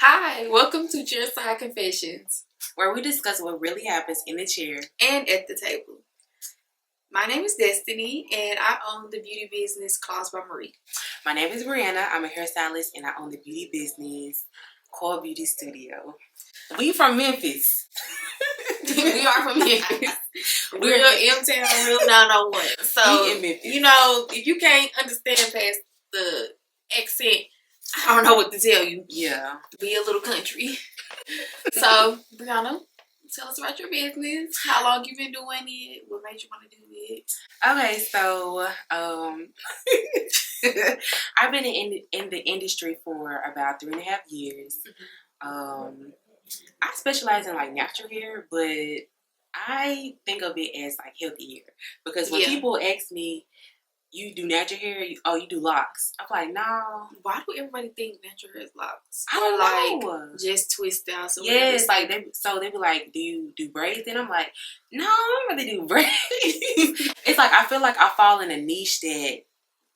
Hi, welcome to ChairSide Confessions, where we discuss what really happens in the chair and at the table. My name is Destiny, and I own the beauty business Claws by Marie. My name is Breanna. I'm a hairstylist, and I own the beauty business Core Beauty Studio. We from Memphis. We are from Memphis. We're M-Town, real 901. So, you know, if you can't understand past the accent, I don't know what to tell you. Yeah. Be a little country. So, Breanna, tell us about your business. How long you been doing it? What made you want to do it? Okay, so I've been in the industry for about 3.5 years. I specialize in like natural hair, but I think of it as like healthy hair because when people ask me, "You do natural hair? You do locks?" I'm like, no. Why do everybody think natural hair is locks? I don't know. Just twist out. So yes, like they be like, "Do you do braids?" And I'm like, no, I don't really do braids. It's like I feel like I fall in a niche that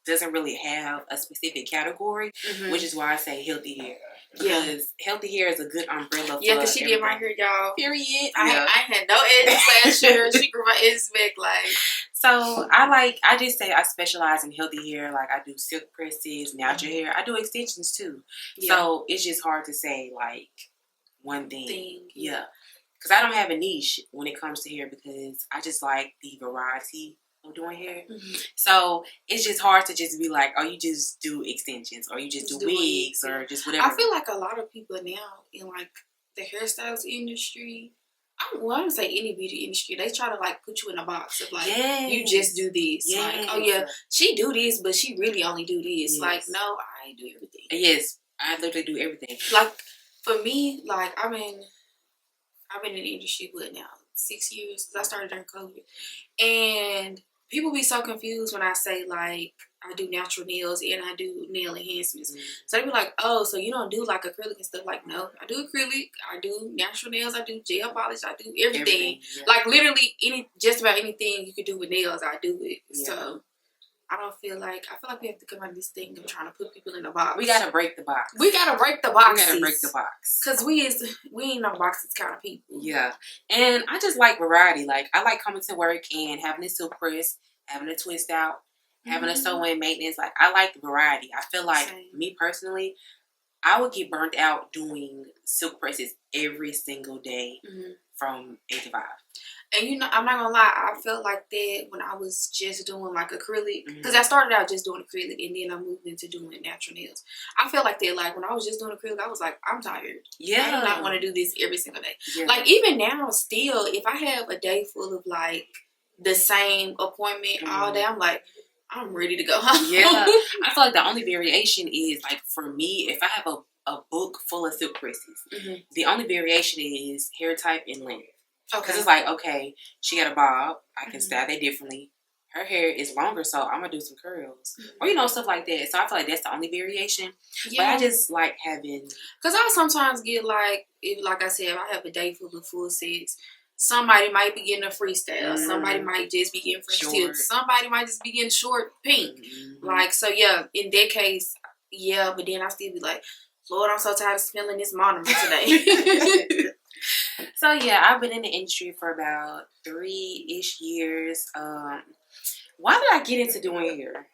doesn't really have a specific category, which is why I say healthy hair. Because healthy hair is a good umbrella for because she did my hair, y'all. Period. I had no edges last year. She grew my edges back like. So I just say I specialize in healthy hair. Like I do silk presses, natural hair. I do extensions too. Yeah. So it's just hard to say like one thing. Yeah. Because I don't have a niche when it comes to hair because I just like the variety of doing hair. So it's just hard to just be like, oh, you just do extensions or you just do wigs or just whatever. I feel like a lot of people now in like the hairstyles industry, I don't say any beauty industry, they try to like put you in a box of like, you just do this. Like, oh yeah, she do this, but she really only do this. Like, no, I do everything. Yes, I literally do everything. Like for me, like I've been in the industry for now 6 years because I started during COVID, and people be so confused when I say like I do natural nails and I do nail enhancements. So they be like, oh, so you don't do like acrylic and stuff. Like, no, I do acrylic, I do natural nails, I do gel polish, I do everything. Like literally just about anything you could do with nails, I do it. So I feel like we have to come out of this thing of trying to put people in a box. We gotta break the box. We gotta break the box. We gotta break the box. Cause we ain't no boxes kind of people. Yeah. And I just like variety. Like I like coming to work and having a silk press, having a twist out, having a sew-in maintenance. Like I like variety. I feel like me personally, I would get burnt out doing silk presses every single day from 8 to 5. And you know, I'm not gonna lie, I felt like that when I was just doing like acrylic. Because I started out just doing acrylic and then I moved into doing natural nails. I felt like that, like when I was just doing acrylic, I was like, I'm tired. Yeah. I do not want to do this every single day. Yeah. Like even now, still, if I have a day full of like the same appointment all day, I'm like, I'm ready to go home. Yeah. I feel like the only variation is like for me, if I have a book full of silk presses, the only variation is hair type and length. Because it's like, okay, she got a bob. I can style that differently. Her hair is longer, so I'm going to do some curls. Or, you know, stuff like that. So I feel like that's the only variation. Yeah. But I just like having... Because I sometimes get like, like I said, if I have a day full of full sets, somebody might be getting a freestyle. Somebody might just be getting French tips. Somebody might just be getting short pink. Like, so yeah, in that case, yeah. But then I still be like, Lord, I'm so tired of smelling this monomer today. So yeah, I've been in the industry for about 3-ish years. Why did I get into doing hair?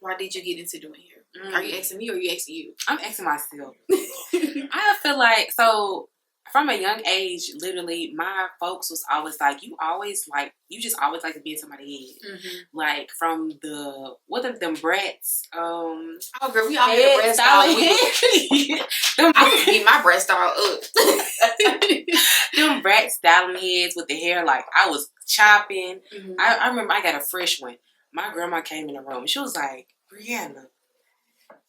Why did you get into doing hair? Are you asking me or are you asking you? I'm asking myself. I feel like, so from a young age, literally, my folks was always like, you just always like to be in somebody's head. Like from them brats. Oh girl, we all had a breast style. I just beat my breast style up. Them brat styling heads with the hair, like I was chopping. I remember I got a fresh one. My grandma came in the room. She was like, Breanna,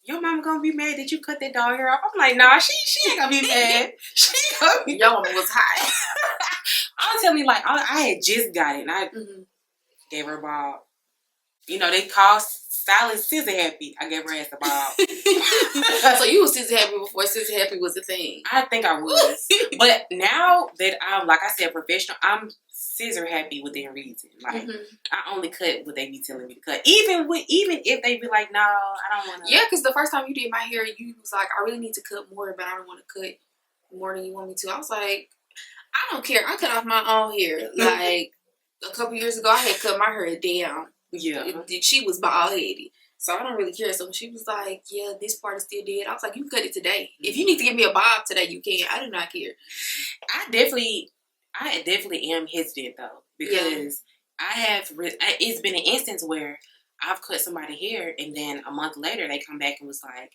your mama gonna be mad that you cut that dog hair off? I'm like, nah, she ain't gonna be mad. She gonna be. Your mama was hot. I'll tell me, like, I had just got it, and I gave her a bob. You know, they call styling scissor happy. I gave her ass a bob. So you was Sissy Happy before Sissy Happy was a thing. I think I was. But now that I'm, like I said, professional, I'm scissor happy within reason. Like, I only cut what they be telling me to cut. Even if they be like, no, I don't want to. Yeah, because the first time you did my hair, you was like, I really need to cut more, but I don't want to cut more than you want me to. I was like, I don't care. I cut off my own hair. Like, a couple years ago, I had cut my hair down. Yeah. She was bald-headed. So I don't really care. So when she was like, yeah, this part is still dead, I was like, you can cut it today. If you need to give me a bob today, you can. I do not care. I definitely am hesitant, though. Because it's been an instance where I've cut somebody's hair, and then a month later, they come back and was like,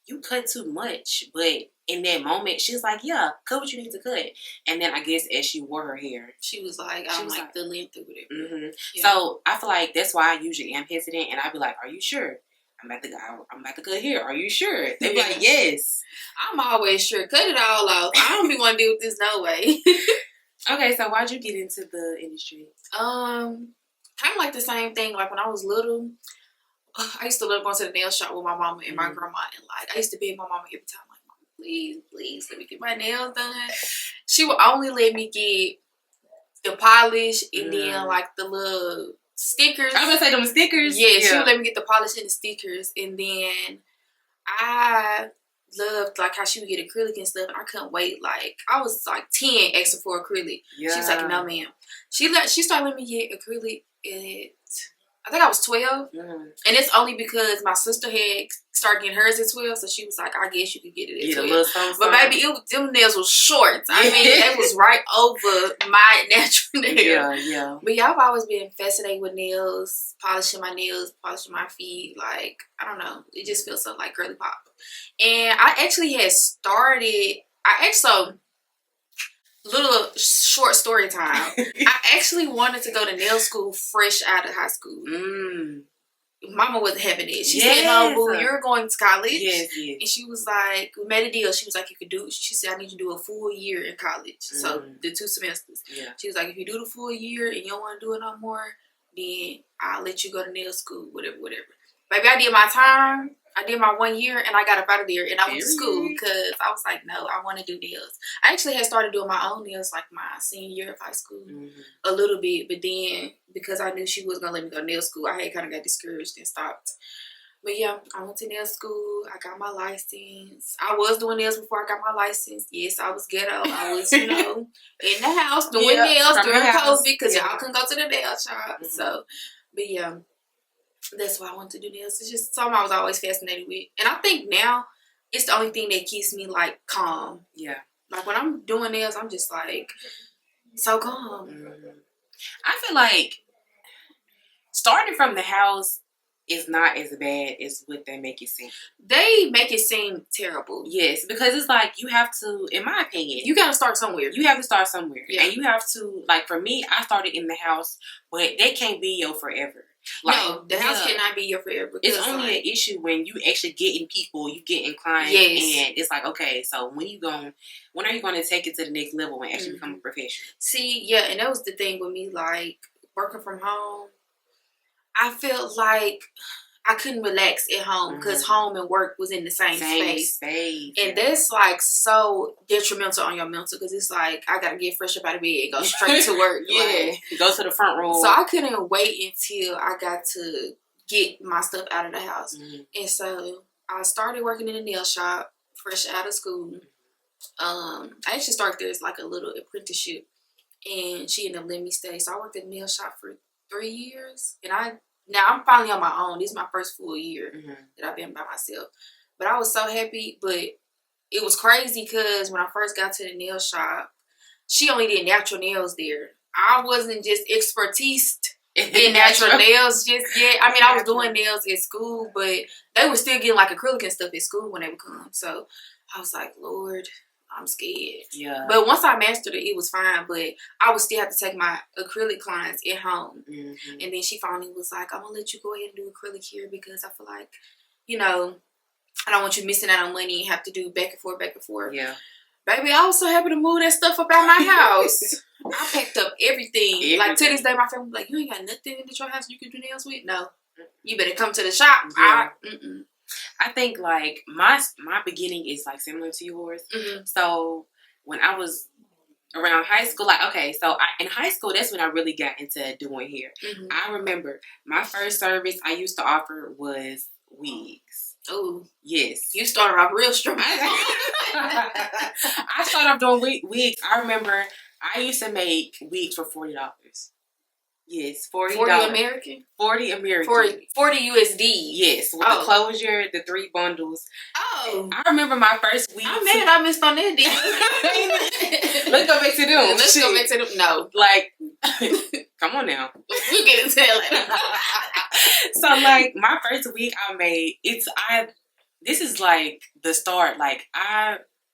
you cut too much. But in that moment, she was like, yeah, cut what you need to cut. And then I guess as she wore her hair, she was like, I don't like the length of it. Mm-hmm. Yeah. So I feel like that's why I usually am hesitant, and I'd be like, are you sure? I'm about to cut hair. Are you sure? They be like, yes. I'm always sure. Cut it all off. I don't be want to deal with this no way. Okay, so why'd you get into the industry? Kind of like the same thing. Like when I was little, I used to love going to the nail shop with my mama and my grandma, and like I used to beg my mama every time, like, Mama, please let me get my nails done. She would only let me get the polish and then like the little stickers. I'm gonna say them stickers. Yeah, she would let me get the polish and the stickers, and then I loved like how she would get acrylic and stuff, and I couldn't wait. Like I was like 10 asking for acrylic. Yeah. She was like, no ma'am. She started letting me get acrylic at, I think I was 12. And it's only because my sister had started getting hers at 12, so she was like, I guess you could get it at 12. But baby, them nails was short. I mean, they was right over my natural nail. Yeah. But yeah, I've always been fascinated with nails, polishing my feet. Like, I don't know. It just feels so like girly pop. And I actually had started, little short story time. I actually wanted to go to nail school fresh out of high school. Mama wasn't having it. She said, no, boo, you're going to college. Yes. And she was like, we made a deal. She was like, she said, I need you to do a full year in college. So the 2 semesters. Yeah. She was like, if you do the full year and you don't want to do it no more, then I'll let you go to nail school, whatever. Baby, I did my time. I did my 1 year and I got up out of there and I went to school because I was like, no, I want to do nails. I actually had started doing my own nails like my senior year of high school a little bit, but then because I knew she wasn't going to let me go to nail school, I had kind of got discouraged and stopped. But yeah, I went to nail school. I got my license. I was doing nails before I got my license. Yes, I was ghetto. I was, in the house doing nails during COVID because y'all couldn't go to the nail shop. So, but yeah. That's why I want to do nails. It's just something I was always fascinated with. And I think now it's the only thing that keeps me like calm. Yeah. Like when I'm doing nails, I'm just like so calm. I feel like starting from the house is not as bad as what they make it seem. They make it seem terrible. Yes, because it's like you have to, in my opinion, you got to start somewhere. You have to start somewhere. Yeah. And you have to, like for me, I started in the house, but they can't be your forever. Like, no, the house cannot be your forever. It's only an issue when you actually getting people, you getting clients, and it's like, okay, so when are you going to take it to the next level and actually become a professional? See, yeah, and that was the thing with me, like working from home. I felt like I couldn't relax at home because home and work was in the same space. And that's like so detrimental on your mental because it's like I gotta get fresh up out of bed and go straight to work. Like, go to the front room. So I couldn't wait until I got to get my stuff out of the house. And so I started working in a nail shop fresh out of school. I actually started there as like a little apprenticeship, and she ended up letting me stay. So I worked at a nail shop for 3 years, and now I'm finally on my own. This is my first full year that I've been by myself. But I was so happy. But it was crazy because when I first got to the nail shop, she only did natural nails there. I wasn't just expertise in natural nails just yet. I mean, I was doing nails at school, but they were still getting like acrylic and stuff at school when they would come. So I was like, Lord, I'm scared. Yeah. But once I mastered it, it was fine. But I would still have to take my acrylic clients at home. And then she finally was like, I'm going to let you go ahead and do acrylic here because I feel like, I don't want you missing out on money and have to do back and forth. Yeah. Baby, I was so happy to move that stuff up out my house. I packed up everything. Like to this day, my family was like, you ain't got nothing in your house you can do nails with? No. You better come to the shop. Yeah. I think like my beginning is like similar to yours. Mm-hmm. So when I was around high school, like, okay, so in high school, that's when I really got into doing hair. Mm-hmm. I remember my first service I used to offer was wigs. Oh, yes. You started off real strong. I started off doing wigs. I remember I used to make wigs for $40. Yes, $40. 40 American? 40 American. 40 USD. Yes, with the closure, the 3 bundles. Oh. I remember my first week. I'm mad I missed on that deal. Let's go back to them. Let's go back to them. No. Like, come on now. You get it telling. So, like, my first week I made, this is like the start. Like,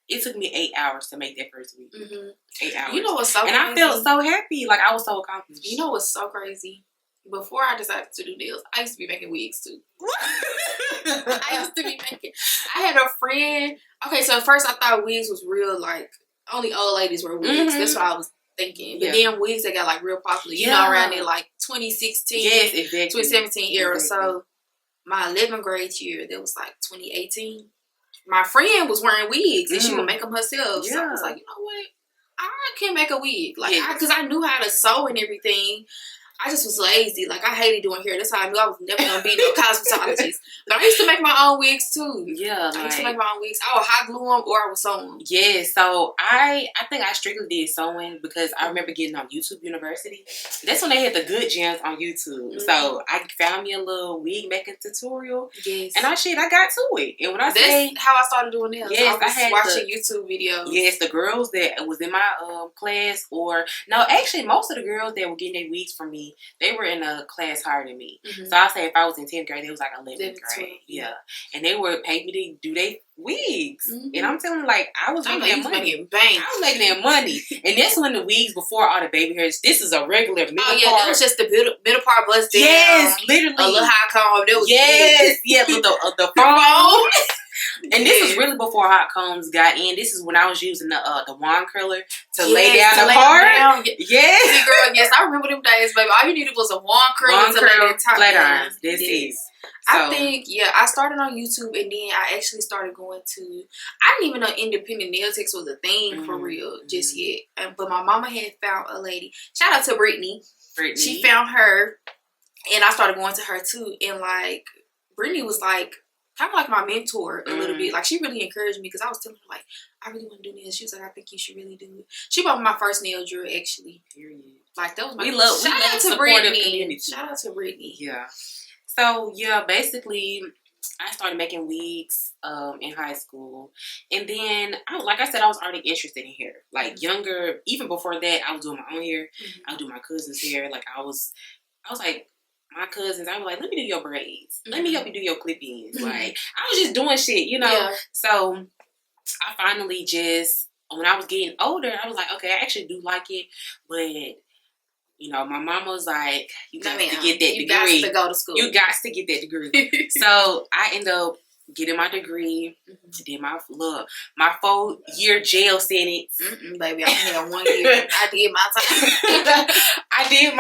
it took me 8 hours to make that first week. Mm-hmm. 8 hours. You know what's so crazy? And I felt so happy. Like, I was so accomplished. You know what's so crazy? Before I decided to do nails, I used to be making wigs too. I had a friend. Okay, so at first I thought wigs was real, like, only old ladies wear wigs. Mm-hmm. That's what I was thinking. But then wigs, they got, like, real popular. You know, around there, like, 2016. Yes, exactly. 2017 era. Exactly. So, my 11th grade year, that was, like, 2018. My friend was wearing wigs, and she would make them herself. So I was like, you know what? I can make a wig. Like, because I knew how to sew and everything. I just was lazy. Like, I hated doing hair. That's how I knew I was never going to be no cosmetologist. But I used to make my own wigs, too. Yeah. I used to make my own wigs. I would hot glue them or I would sew them. Yeah, so I think I strictly did sewing because I remember getting on YouTube University. That's when they had the good gems on YouTube. Mm-hmm. So I found me a little wig making tutorial. Yes. And I got to it. And when I That's how I started doing nails. Yes, I was watching YouTube videos. Yes, the girls that was in my class actually most of the girls that were getting their wigs from me, they were in a class higher than me. Mm-hmm. So I'll say if I was in 10th grade, they was like 11th grade. Yeah. And they would pay me to do their wigs. Mm-hmm. And I'm telling you, like, I was making that money. I was making that money. And that's when the wigs, before all the baby hairs, this is a regular middle part. That was just the middle part bust down. Yes, literally. A little high comb. That was the phone. And this was really before hot combs got in. This is when I was using the wand curler to lay down the part. Yes. See, girl, yes, I remember them days, baby. All you needed was a wand curler to lay that top flat down. irons. This is. So, I think, I started on YouTube and then I actually started going to, I didn't even know independent nail techs was a thing for real just yet. But my mama had found a lady. Shout out to Brittany. She found her and I started going to her too. And like, Brittany was like, kind of like my mentor a little bit. Like, she really encouraged me because I was telling her, like, I really want to do nails. She was like, I think you should really do it. She bought me my first nail drill, actually. Period. Like, that was my... Shout out to Brittany. Shout out to Brittany. Yeah. So, yeah, basically, I started making wigs in high school. And then, like I said, I was already interested in hair. Like, younger, even before that, I was doing my own hair. I would do my cousin's hair. Like, I was like, my cousins, I was like, let me do your braids. Let me help you do your clip-ins. Like, I was just doing shit, you know? Yeah. So, I finally just, when I was getting older, I was like, okay, I actually do like it. But, you know, my mama was like, you got to get that degree. You got to go to school. You got to get that degree. So, I ended up getting my degree, did my 4-year jail sentence. Baby, I had 1 year. I did my time. I did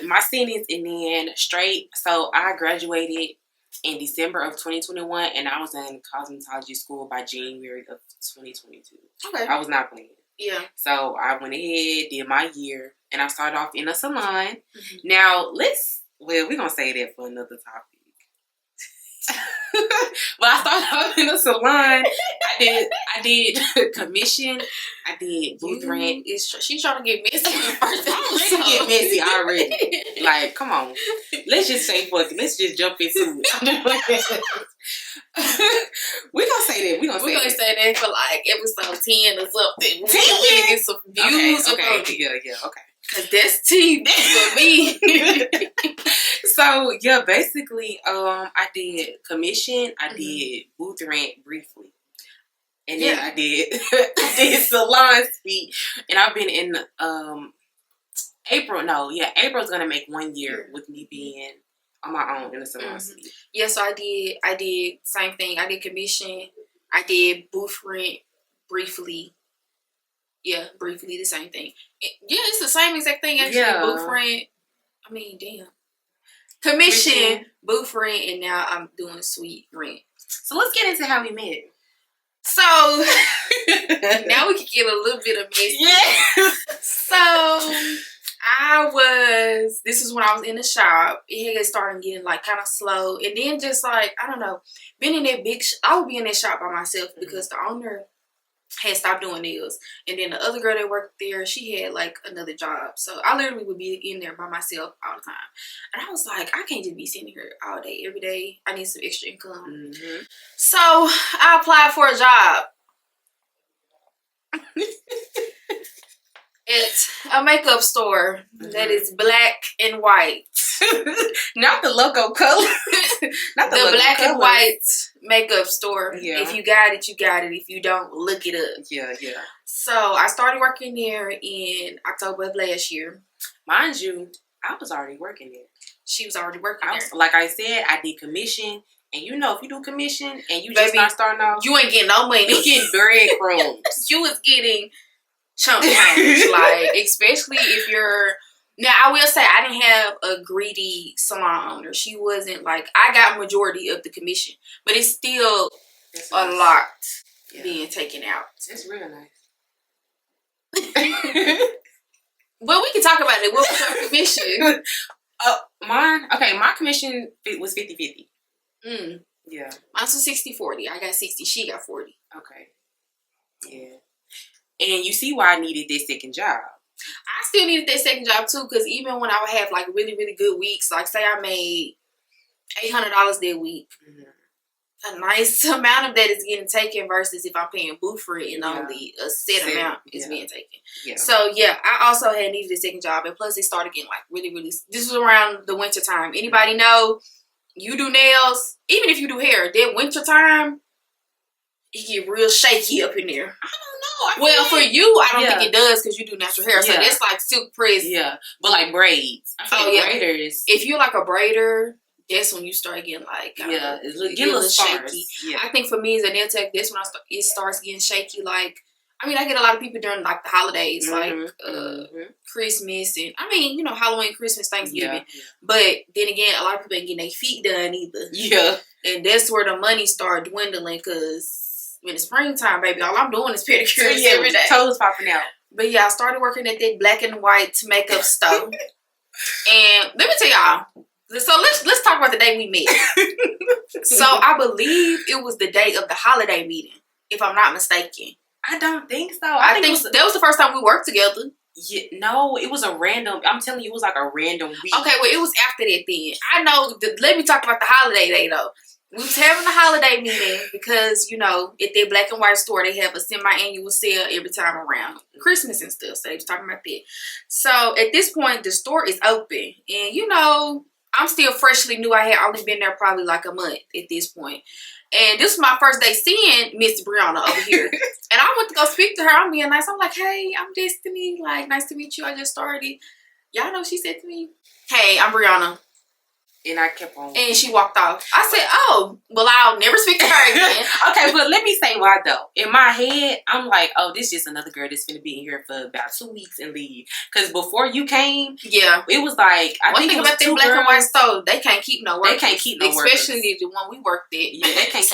my sentence and then straight. So I graduated in December of 2021 and I was in cosmetology school by January of 2022. Okay. I was not playing. Yeah. So I went ahead, did my year, and I started off in a salon. Now, we're going to say that for another topic. But I started off in a salon. I did commission. I did booth rent. She's trying to get messy first. I'm ready to get messy already. Like, come on. Let's just say fuck it. Let's just jump into it. We're gonna say that. We're gonna say that for like episode 10 or something. 10? We can really get some views. Okay. Yeah. Okay. Cause that's tea for me. So yeah, basically, I did commission. I did booth rent briefly, and then I did salon suite, and I've been in April's gonna make 1 year with me being on my own in the salon suite. Yeah, so I did same thing. I did commission. I did booth rent briefly. Yeah, briefly the same thing. It's the same exact thing actually. Booth rent. I mean, damn. Commission, booth rent, and now I'm doing suite rent. So let's get into how we met. So now we can get a little bit of messy. Yeah. So this is when I was in the shop. It had started getting like kind of slow, and then just like, I don't know, being in that I would be in that shop by myself because the owner had stopped doing nails, and then the other girl that worked there, she had like another job, so I literally would be in there by myself all the time. And I was like, I can't just be sitting here all day every day. I need some extra income. So I applied for a job. It's a makeup store that is black and white. Not the logo color. Not the black colors. and white makeup store. Yeah. If you got it, you got it. If you don't, look it up. Yeah. So I started working there in October of last year. Mind you, I was already working there. She was already working there. Like I said, I did commission. And you know, if you do commission and you just not starting off, you ain't getting no money. You getting breadcrumbs. You was getting chunk change, like, especially if you're. Now, I will say I didn't have a greedy salon owner. She wasn't like, I got majority of the commission, but it's still a lot being taken out. It's real nice. But we can talk about it. What was your commission? Mine? Okay, my commission was 50-50. Yeah. Mine was 60-40. I got 60. She got 40. Okay. Yeah. And you see why I needed this second job. I still needed that second job too, because even when I would have like really, really good weeks, like say I made $800 that week, a nice amount of that is getting taken versus if I'm paying booth rent and only a set amount is being taken. Yeah. So yeah, I also had needed a second job, and plus it started getting like really, really. This was around the winter time. Anybody know? You do nails, even if you do hair, that winter time, it get real shaky up in there. I don't know. Well, for you, I don't think it does because you do natural hair. So that's like silk press. Yeah, but like braids. I feel like braiders. If you're like a braider, that's when you start getting like it's getting a little shaky. Yeah. I think for me as a nail tech, that's when it starts getting shaky. Like, I mean, I get a lot of people during like the holidays, like Christmas, and I mean, you know, Halloween, Christmas, Thanksgiving. Yeah. But then again, a lot of people ain't getting their feet done either. Yeah, and that's where the money start dwindling because in the springtime, baby, all I'm doing is pedicures every day. Toes popping out. But yeah, I started working at that black and white makeup store, and let me tell y'all. So let's talk about the day we met. So I believe it was the day of the holiday meeting, if I'm not mistaken. I don't think so. I think that was the first time we worked together. Yeah, no, it was a random. I'm telling you, it was like a random week. Okay, well, it was after that then. I know. Let me talk about the holiday day though. We was having a holiday meeting because, you know, at their black and white store, they have a semi-annual sale every time around Christmas and stuff. So they was talking about that. So at this point, the store is open. And, you know, I'm still freshly new. I had only been there probably like a month at this point. And this was my first day seeing Miss Breanna over here. And I went to go speak to her. I'm being nice. I'm like, hey, I'm Destiny. Like, nice to meet you. I just started. Y'all know what she said to me? Hey, I'm Breanna. And I kept on. And she walked off. I said, oh, well, I'll never speak to her again. Okay, but let me say why, though. In my head, I'm like, oh, this is just another girl that's going to be in here for about 2 weeks and leave. Because before you came, it was like, I think about that black and white store, they can't keep no workers. They can't keep no workers. Especially the one we worked at. Yeah, they can't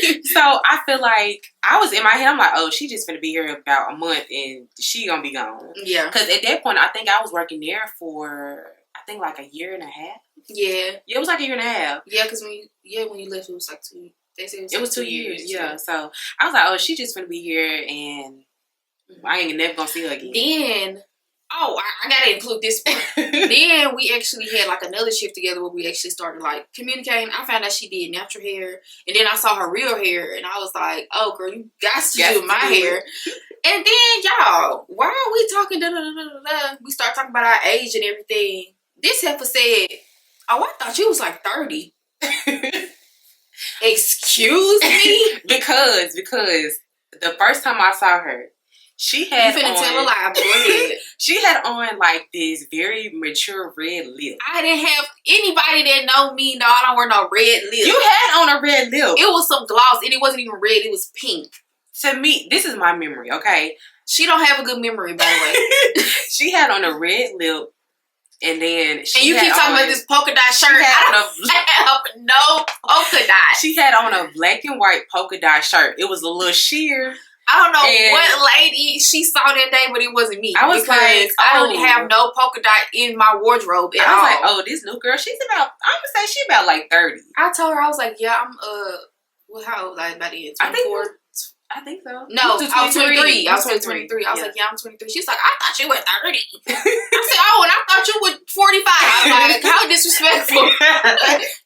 keep So I feel like, I was in my head, I'm like, oh, she just going to be here about a month and she going to be gone. Yeah. Because at that point, I think I was working there for... I think like a year and a half. Yeah. Yeah, it was like a year and a half. Yeah, because when you left, it was like 2. They said it was 2 years. Yeah. So I was like, oh, she just gonna be here, and I ain't never gonna see her again. Then, I gotta include this part. Then we actually had like another shift together where we actually started like communicating. I found out she did natural hair, and then I saw her real hair, and I was like, oh, girl, you got to do my hair. And then, y'all, why are we talking? We start talking about our age and everything. This heifer said, oh, I thought you was like 30. Excuse me? Because the first time I saw her, she had you finna tell a lie, go ahead. She had on like this very mature red lip. I didn't have anybody that know me. No, I don't wear no red lip. You had on a red lip. It was some gloss, and it wasn't even red. It was pink. To me, this is my memory, okay? She don't have a good memory, by the way. She had on a red lip. And then and you keep talking about this polka dot shirt. I don't have no polka dot. She had on a black and white polka dot shirt. It was a little sheer. I don't know what lady she saw that day, but it wasn't me. I was like, I don't have no polka dot in my wardrobe at all. I was like, oh, this new girl, she's about, I'm gonna say she about like 30. I told her, I was like, yeah, I'm well, how old like by the end? 24? I think so. No, I was 23. I was 23. I was like, yeah, I'm 23. She's like, I thought you were 30. I said, oh, and I thought you were 45. I was like, how disrespectful.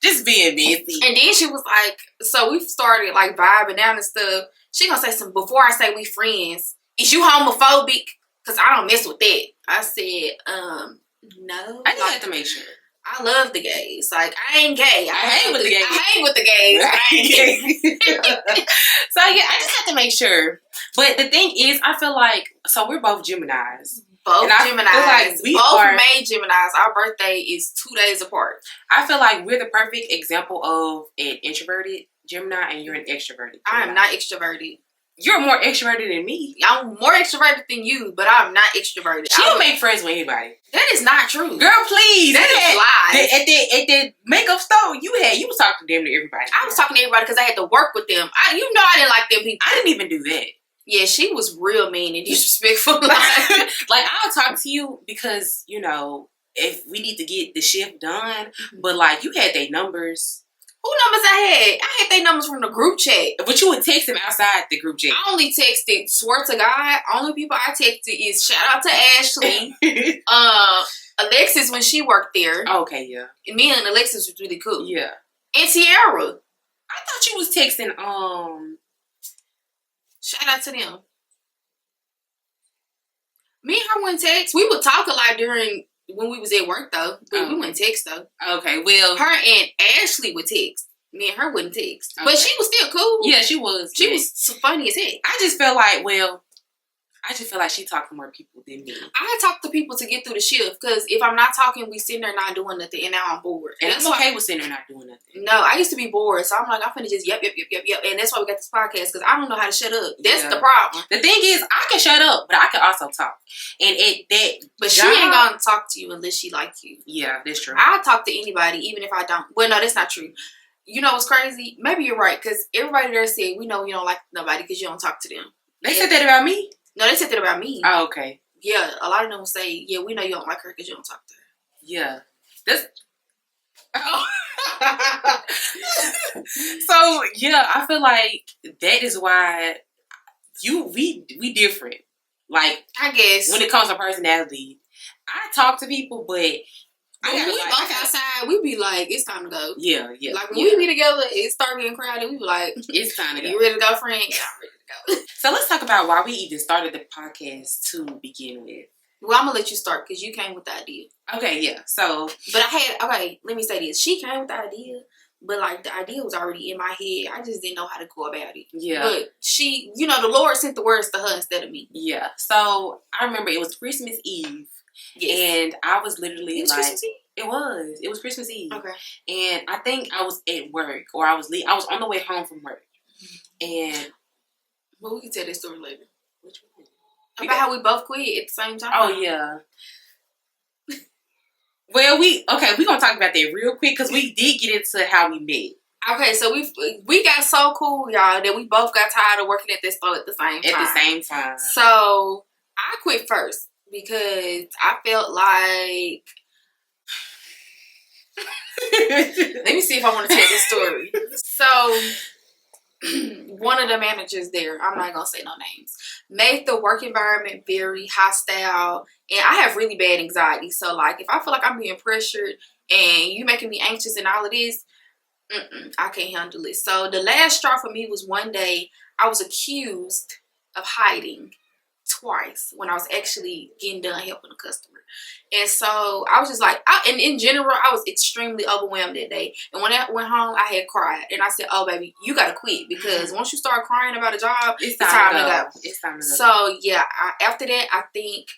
Just being messy. And then she was like, so we started like vibing down and stuff. She gonna say something before I say we friends. Is you homophobic? Cause I don't mess with that. I said, no. I just had to make sure. I love the gays. Like, I ain't gay. I hang with the gays. I hang with the gays. I ain't gay. So, yeah, I just have to make sure. But the thing is, I feel like, so we're both Geminis. Both Geminis. Like both May Geminis. Our birthday is 2 days apart. I feel like we're the perfect example of an introverted Gemini and you're an extroverted Gemini. I am not extroverted. You're more extroverted than me. I'm more extroverted than you, but I'm not extroverted. She don't make friends with anybody. That is not true. Girl, please. That is lies. At the makeup store, you was talking to them to everybody. I was talking to everybody because I had to work with them. I didn't like them people. I didn't even do that. Yeah, she was real mean and disrespectful. Like, I'll talk to you because, you know, if we need to get the shift done, but like, you had their numbers. Who numbers I had? I had their numbers from the group chat. But you would text them outside the group chat. I only texted, swear to God, only people I texted is shout out to Ashley, Alexis when she worked there. Okay, yeah. And me and Alexis was really cool. Yeah. And Tiara. I thought you was texting, shout out to them. Me and her wouldn't text. We would talk a lot during when we was at work though. But we wouldn't text though. Okay, well, her and Ashley would text. Me and her wouldn't text. Okay. But she was still cool. Yeah, she was. She was funny as heck. I just felt like she talked to more people than me. I talk to people to get through the shift because if I'm not talking, we sitting there not doing nothing, and now I'm bored. And I'm okay with sitting there not doing nothing. No, I used to be bored, so I'm like, I'm finna just yep, and that's why we got this podcast because I don't know how to shut up. That's the problem. The thing is, I can shut up, but I can also talk. And but she ain't gonna talk to you unless she like you. Yeah, that's true. I talk to anybody, even if I don't. Well, no, that's not true. You know what's crazy? Maybe you're right because everybody there said we know you don't like nobody because you don't talk to them. They said that about me. No, they said that about me. Oh, okay. Yeah, a lot of them will say, yeah, we know you don't like her because you don't talk to her. Yeah. That's... Oh. So, yeah, I feel like that is why we different. Like, I guess. When it comes to personality, I talk to people, but... When we walk outside, we be like, it's time to go. Yeah. Like, when we be together, it start getting crowded, we be like, it's time to go. You ready to go, friend? Yeah, I'm ready to go. So let's talk about why we even started the podcast to begin with. Well, I'm going to let you start because you came with the idea. Okay, yeah. So. But let me say this. She came with the idea, but like the idea was already in my head. I just didn't know how to go about it. Yeah. But she, the Lord sent the words to her instead of me. Yeah. So I remember it was Christmas Eve. Yes. And I was literally like. Christmas Eve? It was Christmas Eve. Okay. And I think I was at work or I was on the way home from work. And. Well, we can tell this story later. Which one? About how we both quit at the same time. Oh, yeah. Well, we're going to talk about that real quick because we did get into how we met. Okay, so we got so cool, y'all, that we both got tired of working at this store at the same time. So, I quit first because I felt like... Let me see if I want to tell this story. So... one of the managers there, I'm not gonna say no names, made the work environment very hostile, and I have really bad anxiety. So like, if I feel like I'm being pressured and you making me anxious and all of this, I can't handle it. So the last straw for me was one day I was accused of hiding twice when I was actually getting done helping a customer. And so I was just like, and in general, I was extremely overwhelmed that day. And when I went home, I had cried. And I said, oh, baby, you got to quit. Because once you start crying about a job, it's time to go. It's time to go. So, yeah, after that, I think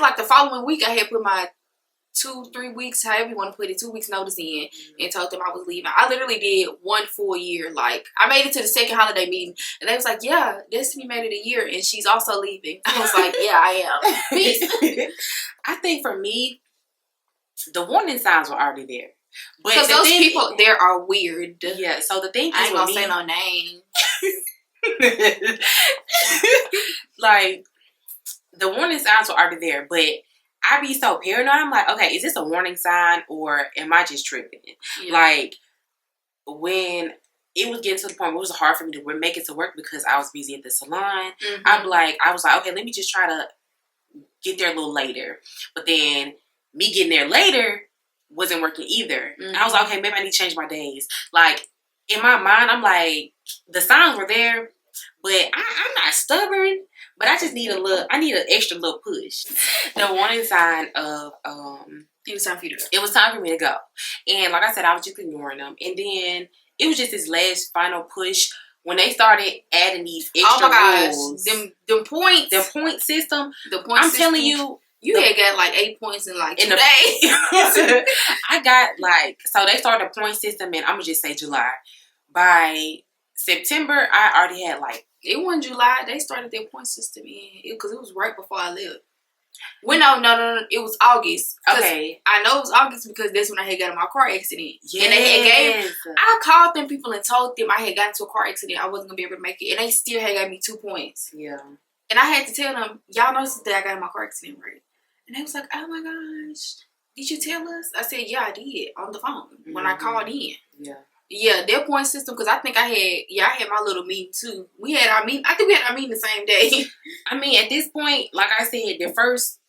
like the following week, I had put my 2-3 weeks, however you want to put it, 2 weeks notice in and told them I was leaving. I literally did 1 full year. Like, I made it to the second holiday meeting. And they was like, yeah, Destiny made it a year and she's also leaving. I was like, yeah, I am. Peace. I think for me, the warning signs were already there. But because those people there are weird. Yeah. So the thing is, I ain't gonna say no name. Like, the warning signs were already there, but I be so paranoid. I'm like, okay, is this a warning sign or am I just tripping? Yeah. Like, when it was getting to the point where it was hard for me to make it to work because I was busy at the salon, I was like, okay, let me just try to get there a little later. But then me getting there later wasn't working either. And I was like, okay, maybe I need to change my days. Like, in my mind, I'm like, the signs were there, but I'm not stubborn. But I just need I need an extra little push. The warning sign of, it was time for you to go. It was time for me to go. And like I said, I was just ignoring them. And then it was just this last final push when they started adding these extra rules. Them points. The point system. I'm telling you. You had got like 8 points in like 2 days. I got so they started a point system in, I'm going to just say July. By September, I already had it wasn't July. They started their point system because it was right before I left. Well, no. It was August. Okay. I know it was August because that's when I had got in my car accident. Yes. And they had I called them people and told them I had gotten into a car accident. I wasn't going to be able to make it. And they still had got me 2 points. Yeah. And I had to tell them, y'all noticed the day I got in my car accident, right? And they was like, oh my gosh, did you tell us? I said, yeah, I did on the phone when I called in. Yeah. Yeah, their point system, because I think I had my little meeting too. We had our meeting, I think we had our meeting the same day. I mean, at this point, like I said, the first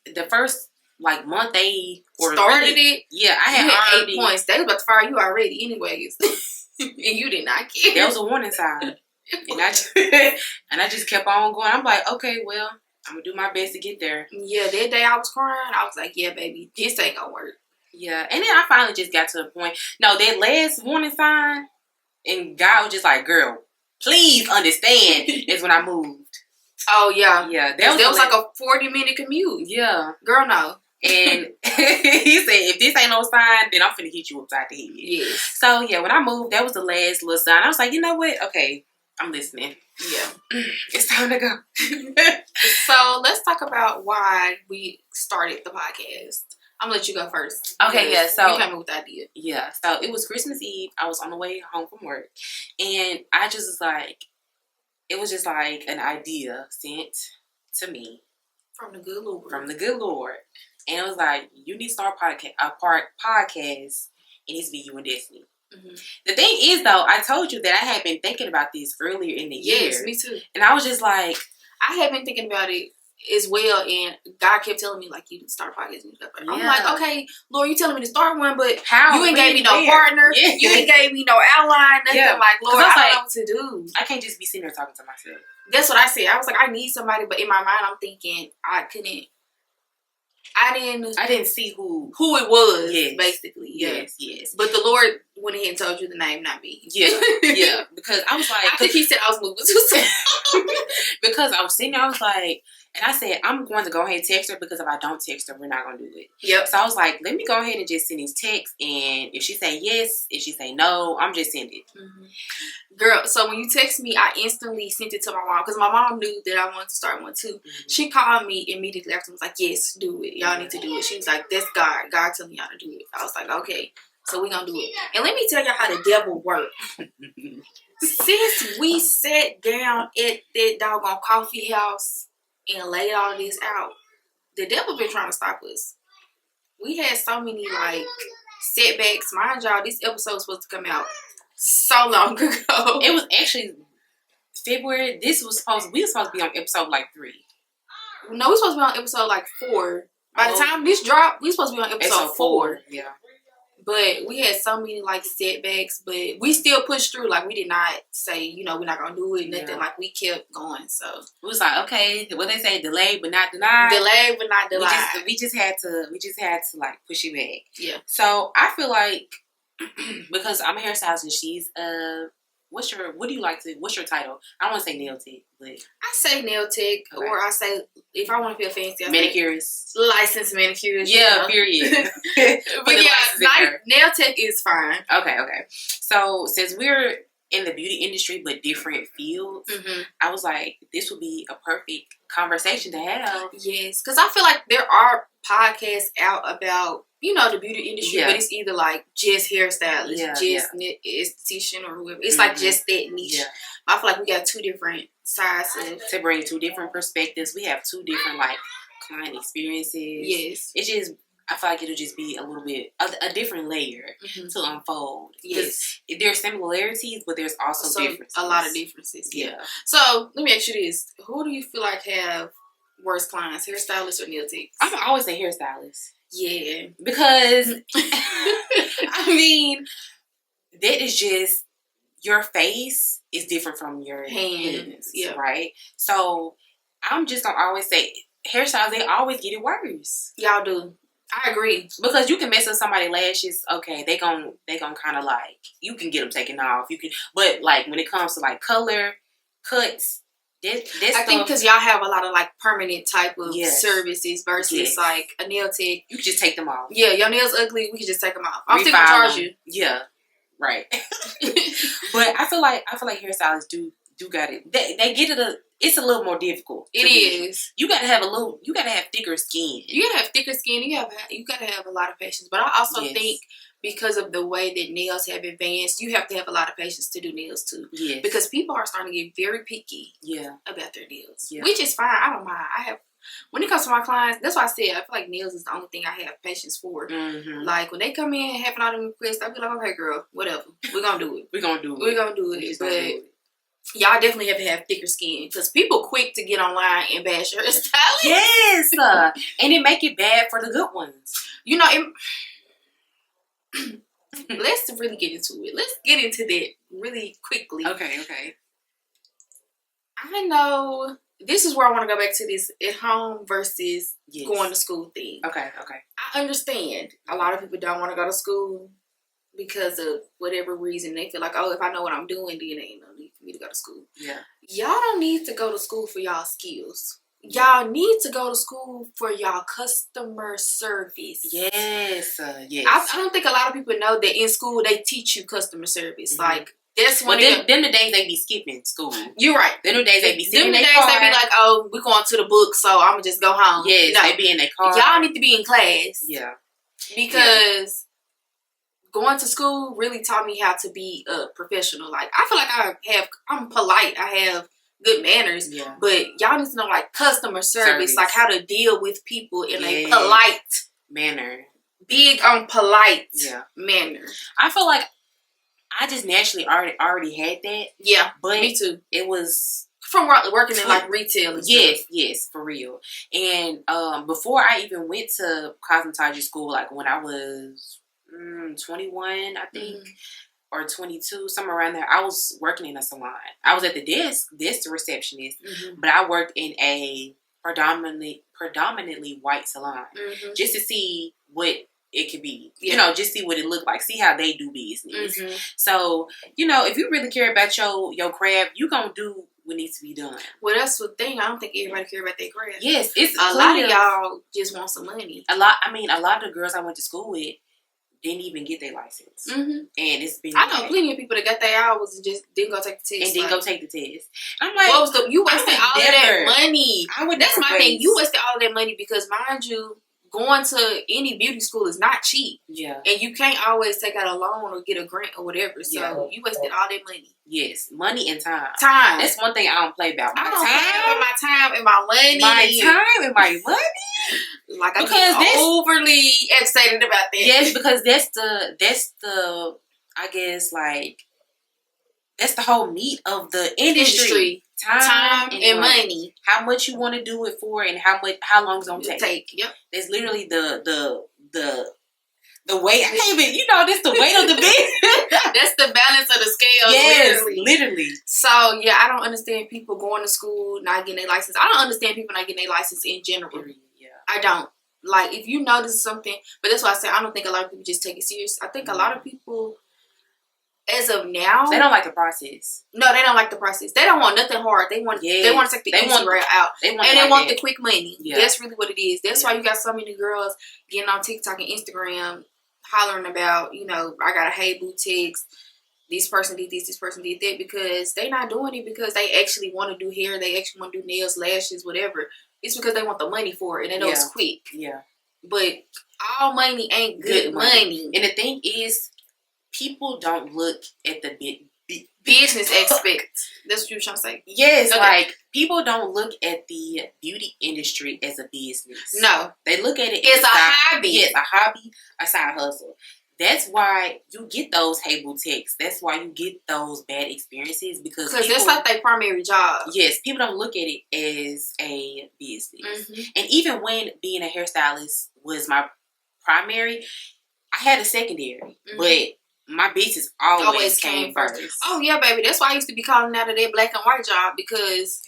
month they started it. Yeah, I had already 8 points. They was about to fire you already anyways. And you did not care. There was a warning sign. And I just kept on going. I'm like, okay, well, I'm going to do my best to get there. Yeah, that day I was crying. I was like, yeah, baby, this ain't going to work. Yeah, and then I finally just got to the point. No, that last warning sign, and God was just like, girl, please understand, is when I moved. Oh, yeah. Yeah. That was like a 40-minute commute. Yeah. Girl, no. And he said, if this ain't no sign, then I'm finna hit you upside the head. Yes. So, yeah, when I moved, that was the last little sign. I was like, you know what? Okay, I'm listening. Yeah. It's time to go. So, let's talk about why we started the podcast. I'm going to let you go first. Okay, yeah. So, you came up with the idea. Yeah. So, it was Christmas Eve. I was on the way home from work. And I just was like, it was just like an idea sent to me. From the good Lord. And it was like, you need to start a podcast. It needs to be you and Destiny. Mm-hmm. The thing is, though, I told you that I had been thinking about this earlier in the year. Yes, me too. And I was just like, I had been thinking about it as well, and God kept telling me, like, you need to start a podcast. I'm like, okay, Lord, you telling me to start one, but how? You ain't gave me no partner. Yeah. You ain't gave me no outline, nothing. Yeah. Like, Lord, I don't know what to do. I can't just be sitting there talking to myself. That's what I said. I was like, I need somebody, but in my mind, I'm thinking I didn't see who it was, basically. Yeah. Yes. But the Lord went ahead and told you the name, not me. Yeah. Because I was like, I think he said I was moving too soon. Because I was sitting there, I was like, and I said, I'm going to go ahead and text her because if I don't text her, we're not going to do it. Yep. So I was like, let me go ahead and just send these texts. And if she say yes, if she say no, I'm just sending it. Mm-hmm. Girl, so when you text me, I instantly sent it to my mom because my mom knew that I wanted to start one too. Mm-hmm. She called me immediately after and was like, yes, do it. Y'all need to do it. She was like, that's God. God telling y'all to do it. I was like, okay, so we're going to do it. And let me tell y'all how the devil works. Since we sat down at that doggone coffee house and laid all this out, the devil been trying to stop us. We had so many setbacks. Mind y'all, this episode was supposed to come out so long ago. It was actually February. We were supposed to be on episode 3. No, we were supposed to be on episode 4. By the time this dropped, we were supposed to be on episode 4. Yeah. But we had so many setbacks, but we still pushed through. We did not say, we're not gonna do it, nothing. Yeah. We kept going. So it was like, okay, what they say, delayed but not denied. Delayed but not denied. We just had to push it back. Yeah. So I feel like because I'm a hairstylist and she's what's your title? I don't want to say nail tech, but I say nail tech, okay. Or I say if I want to feel fancy, I manicurist, licensed manicurist. Yeah, period. But yeah, nail tech is fine. Okay. So since we're in the beauty industry, but different fields, I was like, this would be a perfect conversation to have. Yes, because I feel like there are podcasts out about, you know, the beauty industry, but it's either like just hairstylist, just esthetician, or whoever. It's like just that niche. Yeah. I feel like we got two different sides to bring two different perspectives. We have two different like client experiences. Yes, it just. I feel like it'll just be a little bit a different layer to unfold. Yes, there's similarities, but there's also differences. A lot of differences. Yeah. So let me ask you this: who do you feel like have worse clients, hairstylists or nail techs? I'm always say hairstylists. Yeah, because I mean, that is just your face is different from your hands, right? So I'm just gonna always say hairstylists. They always get it worse. Y'all do. I agree. Because you can mess up somebody's lashes, okay, they gon' kind of like, you can get them taken off. You can, but like when it comes to like color, cuts, I think because y'all have a lot of like permanent type of services versus like a nail tech. You can just take them off. Yeah, your nails ugly, we can just take them off. I'm still gonna charge you. Yeah, right. But I feel like hairstylists do got it. They get it it's a little more difficult. It is. You gotta have thicker skin. You gotta have thicker skin. You gotta have a lot of patience. But I also think because of the way that nails have advanced, you have to have a lot of patience to do nails too. Yes. Because people are starting to get very picky about their nails. Yeah. Which is fine. I don't mind. When it comes to my clients, that's why I said I feel like nails is the only thing I have patience for. Like when they come in having all them requests, I'll be like, okay girl, whatever. We're gonna do it. We're gonna do it. But y'all definitely have to have thicker skin because people quick to get online and bash your hairstylist. Yes, and it make it bad for the good ones. You know, let's really get into it. Let's get into that really quickly. Okay. I know this is where I want to go back to this at home versus going to school thing. Okay. I understand a lot of people don't want to go to school because of whatever reason. They feel like, oh, if I know what I'm doing, then it ain't no need for me to go to school. Yeah. Y'all don't need to go to school for y'all skills. Y'all need to go to school for y'all customer service. Yes. Yes. I don't think a lot of people know that in school they teach you customer service. Like, that's one of them the days they be skipping school. You're right. Them the days they be sitting in their car. They be like, oh, we're going to the book, so I'm going to just go home. Yes, they be in their car. Y'all need to be in class. Yeah. Because going to school really taught me how to be a professional. Like, I feel like I'm polite. I have good manners. Yeah. But y'all need to know, like, customer service. Like, how to deal with people in a polite manner. Big on polite manner. I feel like I just naturally already had that. Yeah, but me too. It was from working in like retail and stuff. Yes, for real. And before I even went to cosmetology school, like when I was 21, I think, or 22, somewhere around there, I was working in a salon. I was at the desk receptionist, but I worked in a predominantly white salon just to see what it could be, you know, just see what it looked like, see how they do business. So, you know, if you really care about your craft, you gonna do what needs to be done. Well, that's the thing. I don't think everybody care about their craft. Yes, it's a lot of y'all just want some money. A lot of the girls I went to school with didn't even get their license, and it's been. I know plenty of people that got their hours and just didn't go take the test. And didn't go take the test. I'm like, you wasted all of that money. That's my thing. You wasted all of that money because, mind you, going to any beauty school is not cheap. Yeah. And you can't always take out a loan or get a grant or whatever. So you wasted all that money. Yes. Money and time. Time. That's one thing I don't play about. I don't play with my time and my money. My time and my money. Like, I'm overly excited about that. Yes, because that's the I guess, like, that's the whole meat of the industry. Time and money. How much you want to do it for, and how long it's gonna take. Yep. That's literally the weight. I can't even. You know, that's the weight of the business. That's the balance of the scale. Yes, literally. So yeah, I don't understand people going to school not getting their license. I don't understand people not getting their license in general. Yeah. I don't. Like, if you know this is something, but that's why I say I don't think a lot of people just take it serious. I think a lot of people, as of now, they don't like the process. No, they don't like the process. They don't want nothing hard. They want to take the easy route out. They want the quick money. Yeah. That's really what it is. That's why you got so many girls getting on TikTok and Instagram hollering about, you know, I got a Hey Boutiques, this person did this person did that, because they not doing it because they actually want to do hair, they actually want to do nails, lashes, whatever. It's because they want the money for it, and they know it's quick. Yeah. But all money ain't good money. And the thing is, people don't look at the business aspect. That's what you were trying to say. Yes, like, people don't look at the beauty industry as a business. No. They look at it as a hobby. Yes, a hobby, a side hustle. That's why you get those hateful texts. That's why you get those bad experiences, because that's like their primary job. Yes, people don't look at it as a business. And even when being a hairstylist was my primary, I had a secondary, but my business always came first. Oh yeah, baby. That's why I used to be calling out of that black and white job, because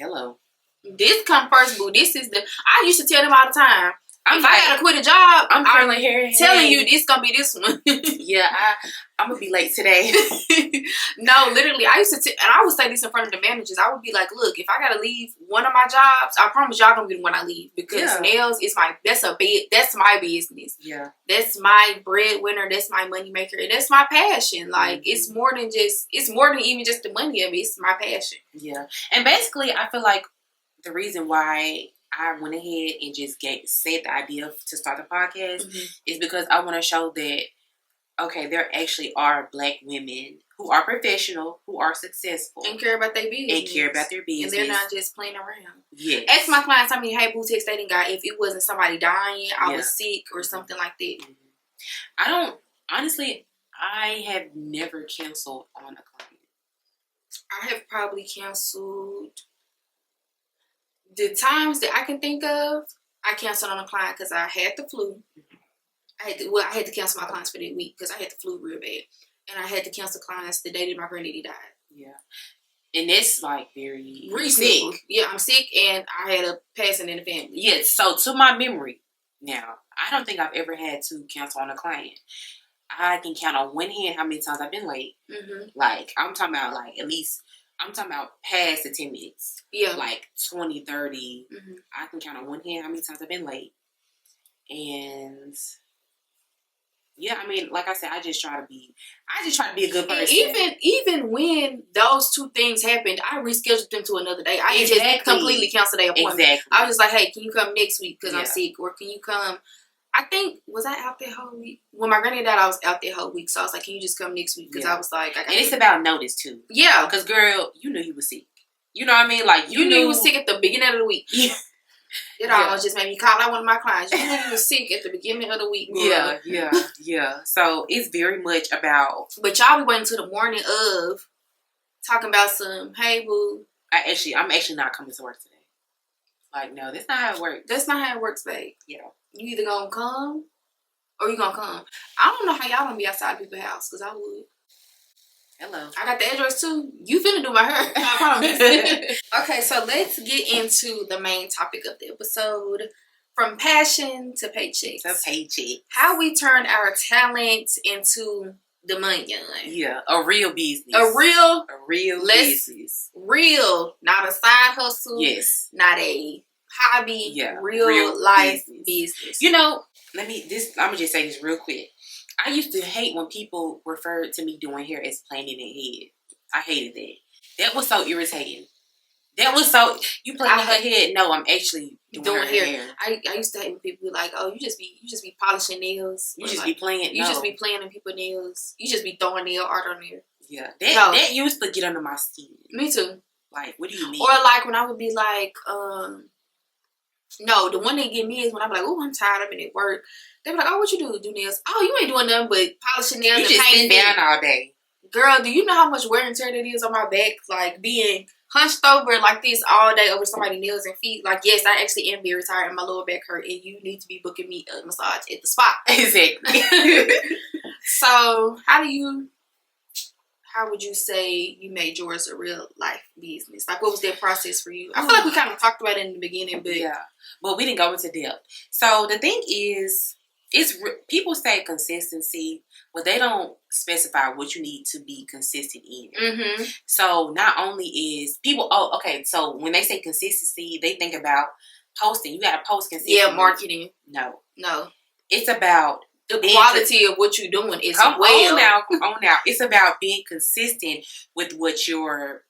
this come first, boo. This is I used to tell them all the time. If I gotta quit a job, I'm telling you, this gonna be this one. Yeah, I'm gonna be late today. No, literally, I used to, and I would say this in front of the managers. I would be like, look, if I gotta leave one of my jobs, I promise y'all gonna be the one I leave, because nails is that's my business. Yeah, that's my breadwinner. That's my money maker, and that's my passion. Like it's more than even just the money of it. It's my passion. Yeah, and basically, I feel like the reason why I went ahead and just said the idea to start the podcast is because I want to show that, okay, there actually are black women who are professional, who are successful. And care about their business. And they're not just playing around. Yes. Ask my clients how many hey boo texts they didn't got if it wasn't somebody dying, I was sick, or something like that. I have never canceled on a client. I have probably canceled... The times that I can think of, I canceled on a client because I had the flu. I had to cancel my clients for that week because I had the flu real bad. And I had to cancel clients the day that my granddaddy died. Yeah. And it's like very reasonable. Sick. Yeah, I'm sick and I had a passing in the family. Yes, so to my memory now, I don't think I've ever had to cancel on a client. I can count on one hand how many times I've been late. Like, I'm talking about like at least... I'm talking about past the 10 minutes. Yeah. Like 20, 30. I can count on one hand how many times I've been late. And yeah, I mean, like I said, I just try to be a good person. And even when those two things happened, I rescheduled them to another day. I didn't just completely cancel their appointment. Exactly. I was just like, hey, can you come next week because I'm sick? Or can you come... I think, was I out that whole week? When my granny died, I was out that whole week. So I was like, can you just come next week? Because I was like... And it's about notice, too. Yeah. Because, girl, you knew you were sick. You know what I mean? Like, you knew you were sick at the beginning of the week. Yeah. It almost just made me call out one of my clients. You knew you were sick at the beginning of the week. Girl. Yeah. So, it's very much about... But y'all be waiting till the morning of talking about some, hey, boo. I'm actually not coming to work today. Like, no, that's not how it works. That's not how it works, babe. Yeah. You either gonna come or you gonna come. I don't know how y'all gonna be outside people's house, because I would. Hello. I got the address too. You finna do my hair. I promise. Okay, so let's get into the main topic of the episode. From passion to paychecks. How we turn our talent into the money. Yeah, a real business. A real business. Real, not a side hustle. Yes. Not a hobby. Yeah. Real life business. You know, I'm gonna just say this real quick. I used to hate when people referred to me doing hair as planning their head. I hated that. That was so irritating. You planning her head? No, I'm actually doing hair. I used to hate when people be like, "Oh, you just be polishing nails. You just be playing. You just be playing in people's nails. You just be throwing nail art on there." Yeah, that used to get under my skin. Me too. Like, what do you mean? Or like when I would be like, no, the one that get me is when I'm like, "Oh, I'm tired. I've been at work." They be like, "Oh, what you do nails?" "Oh, you ain't doing nothing but polishing nails and painting." You just sit down all day. Girl, do you know how much wear and tear that is on my back? Like being hunched over like this all day over somebody's nails and feet. Like, yes, I actually am very tired and my lower back hurt, and you need to be booking me a massage at the spot. Exactly. So, how would you say you made yours a real life business? Like, what was that process for you? I feel like we kind of talked about it in the beginning, but but we didn't go into depth. So the thing is, people say consistency, but they don't specify what you need to be consistent in. So not only is people, so when they say consistency, they think about posting. You got to post consistently. Yeah, marketing. No. No. It's about the quality of what you're doing is come on now. It's about being consistent with what you're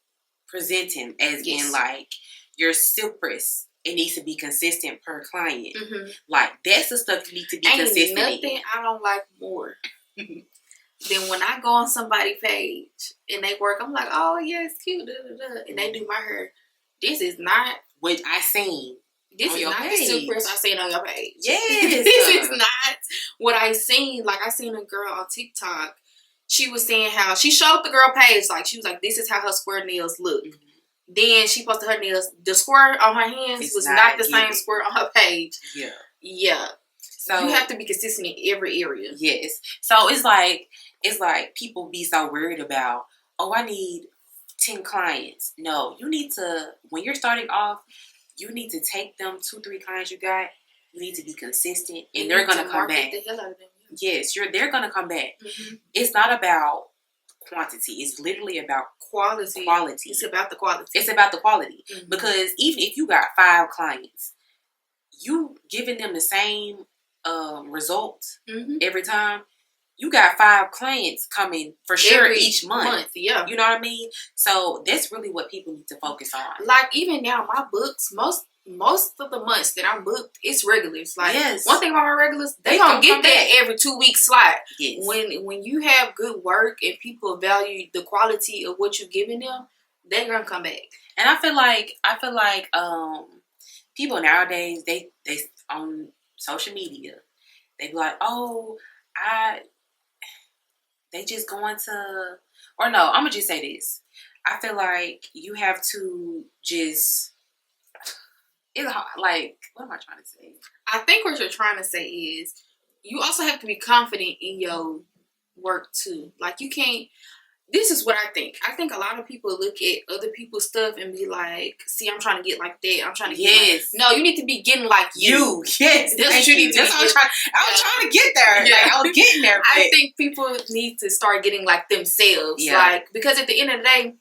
presenting, as in like your silk press. It needs to be consistent per client. Mm-hmm. Like that's the stuff you need to be consistent. Ain't nothing I don't like more than when I go on somebody's page and they work. I'm like, oh yeah, it's cute, and they do my hair. This is not what I seen. This is not the silk press I seen on your page. Yes. This is not what I seen. Like, I seen a girl on TikTok. She was saying how she showed the girl page. Like, she was like, this is how her square nails look. Mm-hmm. Then she posted her nails. The square on her hands was not the same square on her page. Yeah. Yeah. So you have to be consistent in every area. Yes. So it's like people be so worried about, oh, I need 10 clients. No, you need to, when you're starting off, you need to take them 2-3 clients you got. You need to be consistent, and they're gonna come back. The hell out of them. Yes, they're gonna come back. Mm-hmm. It's not about quantity. It's literally about quality. It's about the quality. It's about the quality. Mm-hmm. Because even if you got 5 clients, you giving them the same results every time. You got 5 clients coming for sure each month. Yeah. You know what I mean? So that's really what people need to focus on. Like, even now, my books, most of the months that I'm booked, it's regulars. Like, one thing about my regulars, they gonna get that every 2 week slot. Yes. When you have good work and people value the quality of what you're giving them, they're gonna come back. And I feel like people nowadays, they on social media, they be like, oh, they just going to, or no, I'm gonna just say this. I feel like you have to just, it's like, what am I trying to say? I think what you're trying to say is you also have to be confident in your work too. Like, you can't, this is what I think. I think a lot of people look at other people's stuff and be like, see, I'm trying to get like that. I'm trying to get like, no, you need to be getting like you. Yes. That's what you need to be. I was trying to get there. Yeah. Like, I was getting there. But I think people need to start getting like themselves. Yeah. Like, because at the end of the day,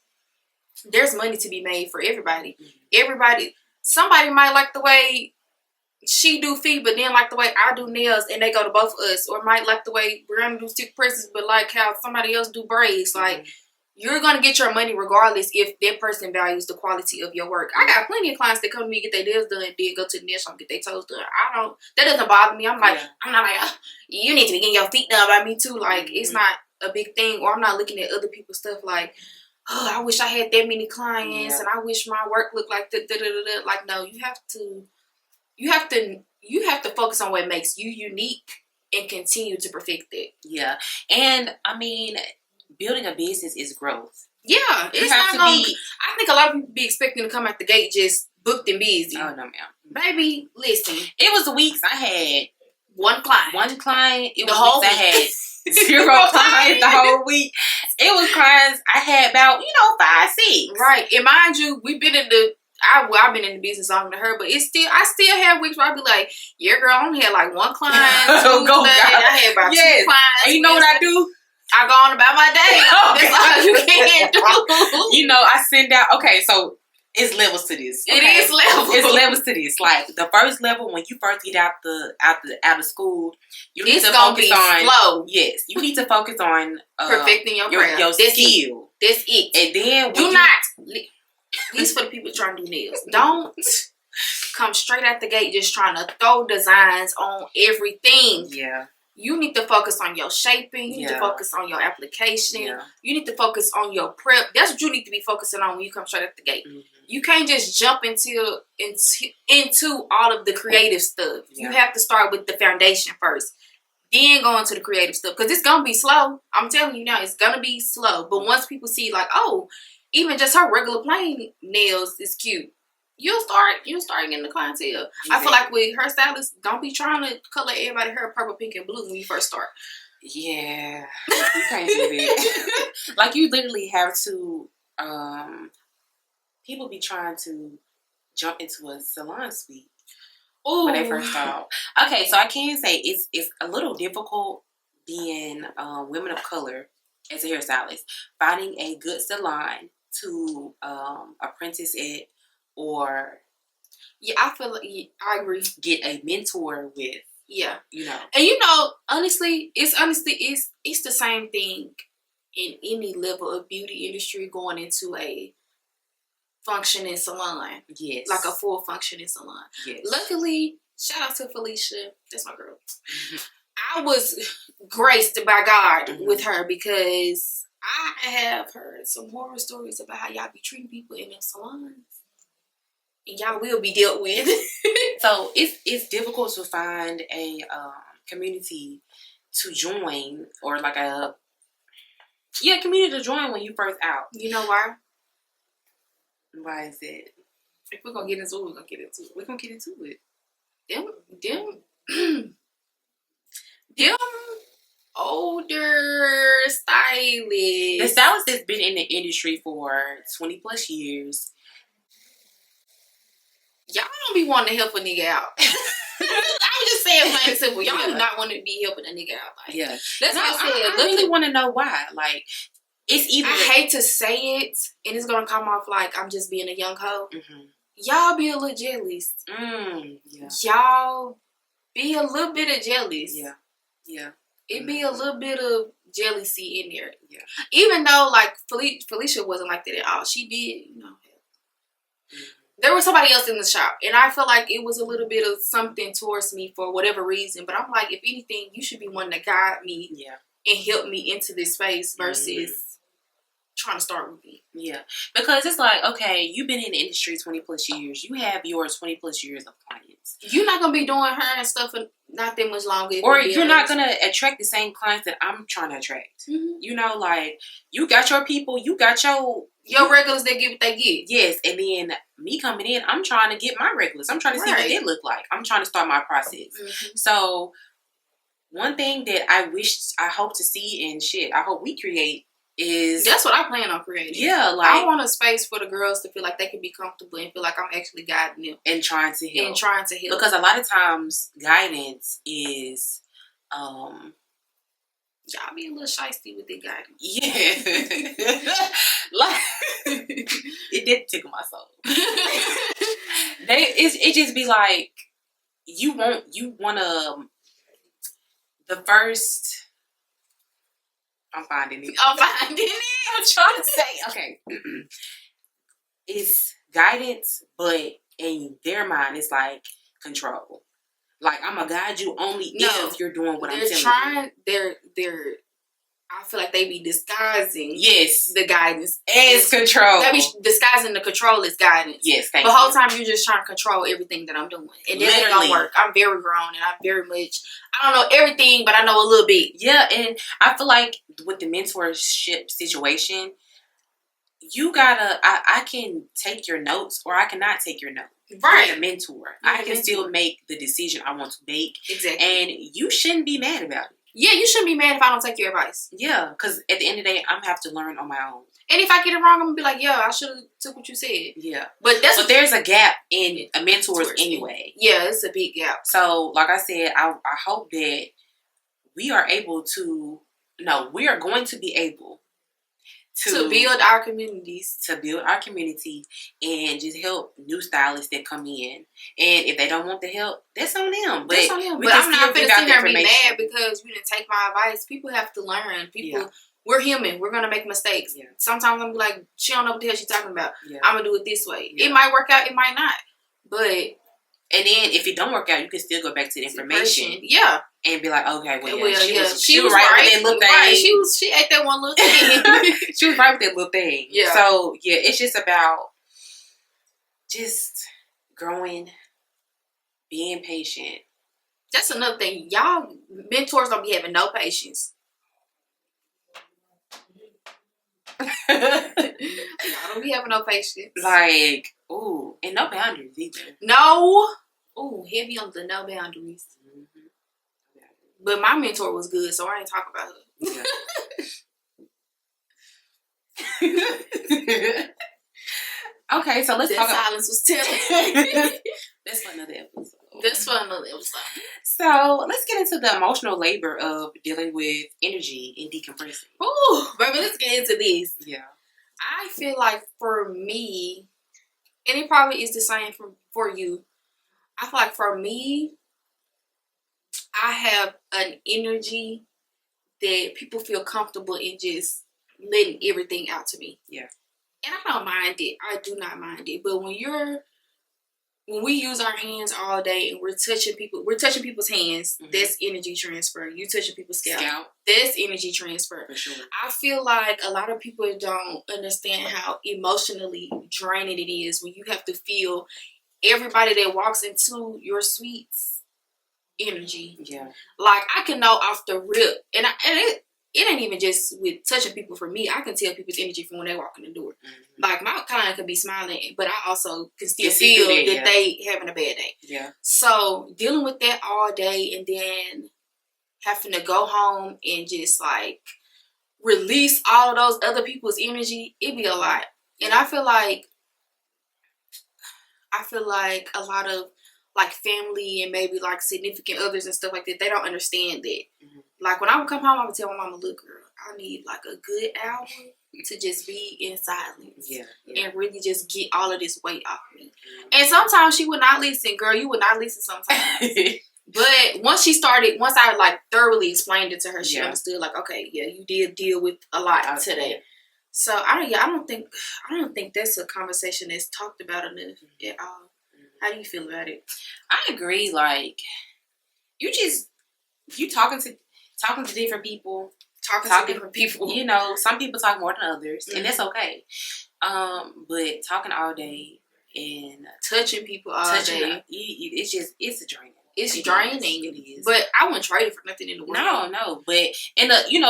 there's money to be made for everybody. Everybody, somebody might like the way she do feet, but then like the way I do nails, and they go to both of us. Or might like the way Breanna do stick presses, but like how somebody else do braids. Like, you're going to get your money regardless if that person values the quality of your work. I got plenty of clients that come to me, get their nails done, then go to the nail shop, get their toes done. That doesn't bother me. I'm like, I'm not like, you need to be getting your feet done by me too. Like, it's not a big thing. Or I'm not looking at other people's stuff like, oh, I wish I had that many clients, and I wish my work looked like that. Like, no, you have to focus on what makes you unique and continue to perfect it. Yeah. And I mean, building a business is growth. Yeah. It's not going to I think a lot of people be expecting to come out the gate just booked and busy. Oh, no, ma'am. Baby, listen. It was the weeks I had one client. It was whole weeks I had 0 clients the whole week. It was clients I had about, 5, 6. Right. And mind you, we've been in the I've been in the business longer than her, but I still have weeks where I be like, yeah, girl, I only had like 1 client. I had about 2 clients. And you know what I do? I go on about my day. That's all you can do. I send out. Okay, so it's levels to this. Okay? It is levels. It's levels to this. Like, the first level, when you first get out of school, you need to focus on slow. Yes, you need to focus on perfecting your skill. That's it. And then do not. These for the people trying to do nails. Don't come straight out the gate just trying to throw designs on everything. Yeah. You need to focus on your shaping. You need to focus on your application. Yeah. You need to focus on your prep. That's what you need to be focusing on when you come straight out the gate. Mm-hmm. You can't just jump into all of the creative stuff. Yeah. You have to start with the foundation first. Then go into the creative stuff. Because it's going to be slow. I'm telling you now, it's going to be slow. But once people see like, oh, even just her regular plain nails is cute, you'll start getting the clientele. Exactly. I feel like with hairstylists, don't be trying to color everybody's hair purple, pink, and blue when you first start. Yeah, you can't do that. Like, you literally have to. People be trying to jump into a salon suite when they first start. Okay, so I can say it's a little difficult being women of color as a hairstylist, finding a good salon to apprentice at, or I feel like I agree. Get a mentor with. Yeah. You know. And honestly, it's the same thing in any level of beauty industry going into a functioning salon. Yes. Like a full functioning salon. Yes. Luckily, shout out to Felicia. That's my girl. I was graced by God with her because I have heard some horror stories about how y'all be treating people in them salons. And y'all will be dealt with. So it's difficult to find a community to join, or like a community to join when you first out. You know why? Why is it? If we're gonna get into it, we're gonna get into it. Them older stylists. The stylist that's been in the industry for 20 plus years. Y'all don't be wanting to help a nigga out. I'm just saying plain and simple. Y'all do not want to be helping a nigga out. Like, that's what I said. I really want to know why. Like, it's either... I hate to say it, and it's going to come off like I'm just being a young hoe. Y'all be a little jealous. Y'all be a little bit of jealous. Yeah. It be a little bit of jealousy in there. Yeah. Even though, like, Felicia wasn't like that at all. She did, There was somebody else in the shop, and I feel like it was a little bit of something towards me for whatever reason. But I'm like, if anything, you should be one to guide me and help me into this space versus trying to start with me. Yeah, because it's like, okay, you've been in the industry 20 plus years. You have your 20 plus years of clients. You're not going to be doing her and stuff for not that much longer. Or you're not going to attract the same clients that I'm trying to attract. Like, you got your people, you got your regulars that get what they get. Yes, and then me coming in, I'm trying to get my regulars. I'm trying to see what they look like. I'm trying to start my process. So, one thing that I hope to see and I hope we create is... That's what I plan on creating. Yeah, like... I want a space for the girls to feel like they can be comfortable and feel like I'm actually guiding them. And trying to help. Because a lot of times, guidance is... Y'all be a little shiesty with the guidance. Yeah. Like, it did tickle my soul. It just be like, you want to... The first... I'm finding it. I'm trying to say, okay. It's guidance, but in their mind, it's like control. Like, I'm going to guide you only if you're doing what I'm telling you. I feel like they be disguising the guidance as control. They be disguising the control as guidance. Yes, the whole time you're just trying to control everything that I'm doing. And that ain't gonna work. I'm very grown and I'm very much, I don't know everything, but I know a little bit. Yeah, and I feel like with the mentorship situation, you gotta, I can take your notes or I cannot take your notes. Right. You're a mentor. I can still make the decision I want to make. Exactly. And you shouldn't be mad about it. Yeah, you shouldn't be mad if I don't take your advice. Yeah, because at the end of the day, I'm going to have to learn on my own. And if I get it wrong, I'm going to be like, I should have took what you said. Yeah. But there's a gap in mentors anyway. Yeah, it's a big gap. So, like I said, I hope that we are able to... No, we are going to be able to build our communities. To build our community and just help new stylists that come in. And if they don't want the help, that's on them. But I'm not going to sit there and be mad because you didn't take my advice. People have to learn. We're human. We're going to make mistakes. Yeah. Sometimes I'm like, she don't know what the hell she's talking about. Yeah. I'm going to do it this way. Yeah. It might work out. It might not. But... And then if it don't work out, you can still go back to the information. Yeah. And be like, okay, she was right with that little thing. Right. She ate that one little thing. She was right with that little thing. Yeah. So, it's just about just growing, being patient. That's another thing. Y'all mentors don't be having no patience. Y'all don't be having no patience. Like, ooh, and no boundaries either. No. Ooh, heavy on the no boundaries. But my mentor was good, so I ain't talking about her. Okay, so let's talk about... silence was telling. That's for another episode. So, let's get into the emotional labor of dealing with energy and decompressing. Ooh, baby, let's get into this. Yeah. I feel like for me, and it probably is the same for you, I feel like for me, I have an energy that people feel comfortable in just letting everything out to me. Yeah. And I don't mind it. I do not mind it. But when we use our hands all day and we're touching people's hands, that's energy transfer. You touching people's scalp. That's energy transfer. For sure. I feel like a lot of people don't understand how emotionally draining it is when you have to feel everybody that walks into your suites energy. Yeah. Like, I can know off the rip, and it ain't even just with touching people. For me, I can tell people's energy from when they walk in the door. Like, my client could be smiling, but I also can still feel that they having a bad day. Yeah. So dealing with that all day and then having to go home and just like release all of those other people's energy, it'd be a lot. And I feel like a lot of like family and maybe like significant others and stuff like that, they don't understand that. Like, when I would come home, I would tell my mama, look, girl, I need like a good hour to just be in silence. And really just get all of this weight off me. And sometimes she would not listen. Girl, you would not listen sometimes. But once I like thoroughly explained it to her, she understood, like, okay, yeah, you did deal with a lot today. So I don't think that's a conversation that's talked about enough at all. How do you feel about it? I agree. Like, you talking to different people. Talking to different people. You know, some people talk more than others, and that's okay. But talking all day and touching people all day, it's draining. It's draining. It is. But I wouldn't trade it for nothing in the world. No. But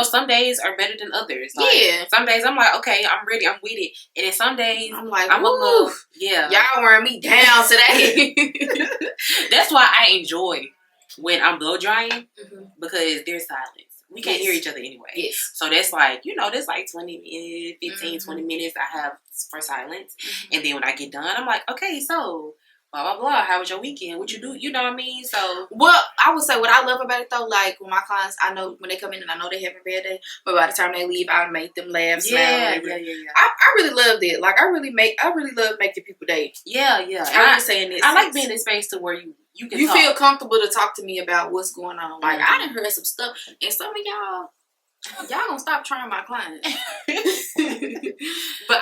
some days are better than others. Like, some days I'm like, okay, I'm ready, I'm with it. And then some days I'm like, I'm a little, y'all wearing me down today. That's why I enjoy when I'm blow drying, because there's silence. We can't hear each other anyway. Yes. So that's like, that's like 20 minutes, 15, 20 minutes I have for silence. And then when I get done, I'm like, okay, so blah, blah, blah. How was your weekend? What you do? You know what I mean? So, well, I would say what I love about it, though, like, when my clients, I know when they come in and I know they have a bad day, but by the time they leave, I make them laugh, smile. Yeah. I really love that. Like, I really love making people day. Yeah. I'm just saying this. I like being in a space to where you can talk. Feel comfortable to talk to me about what's going on. Like, I done heard some stuff, and some of y'all gonna stop trying my clients. But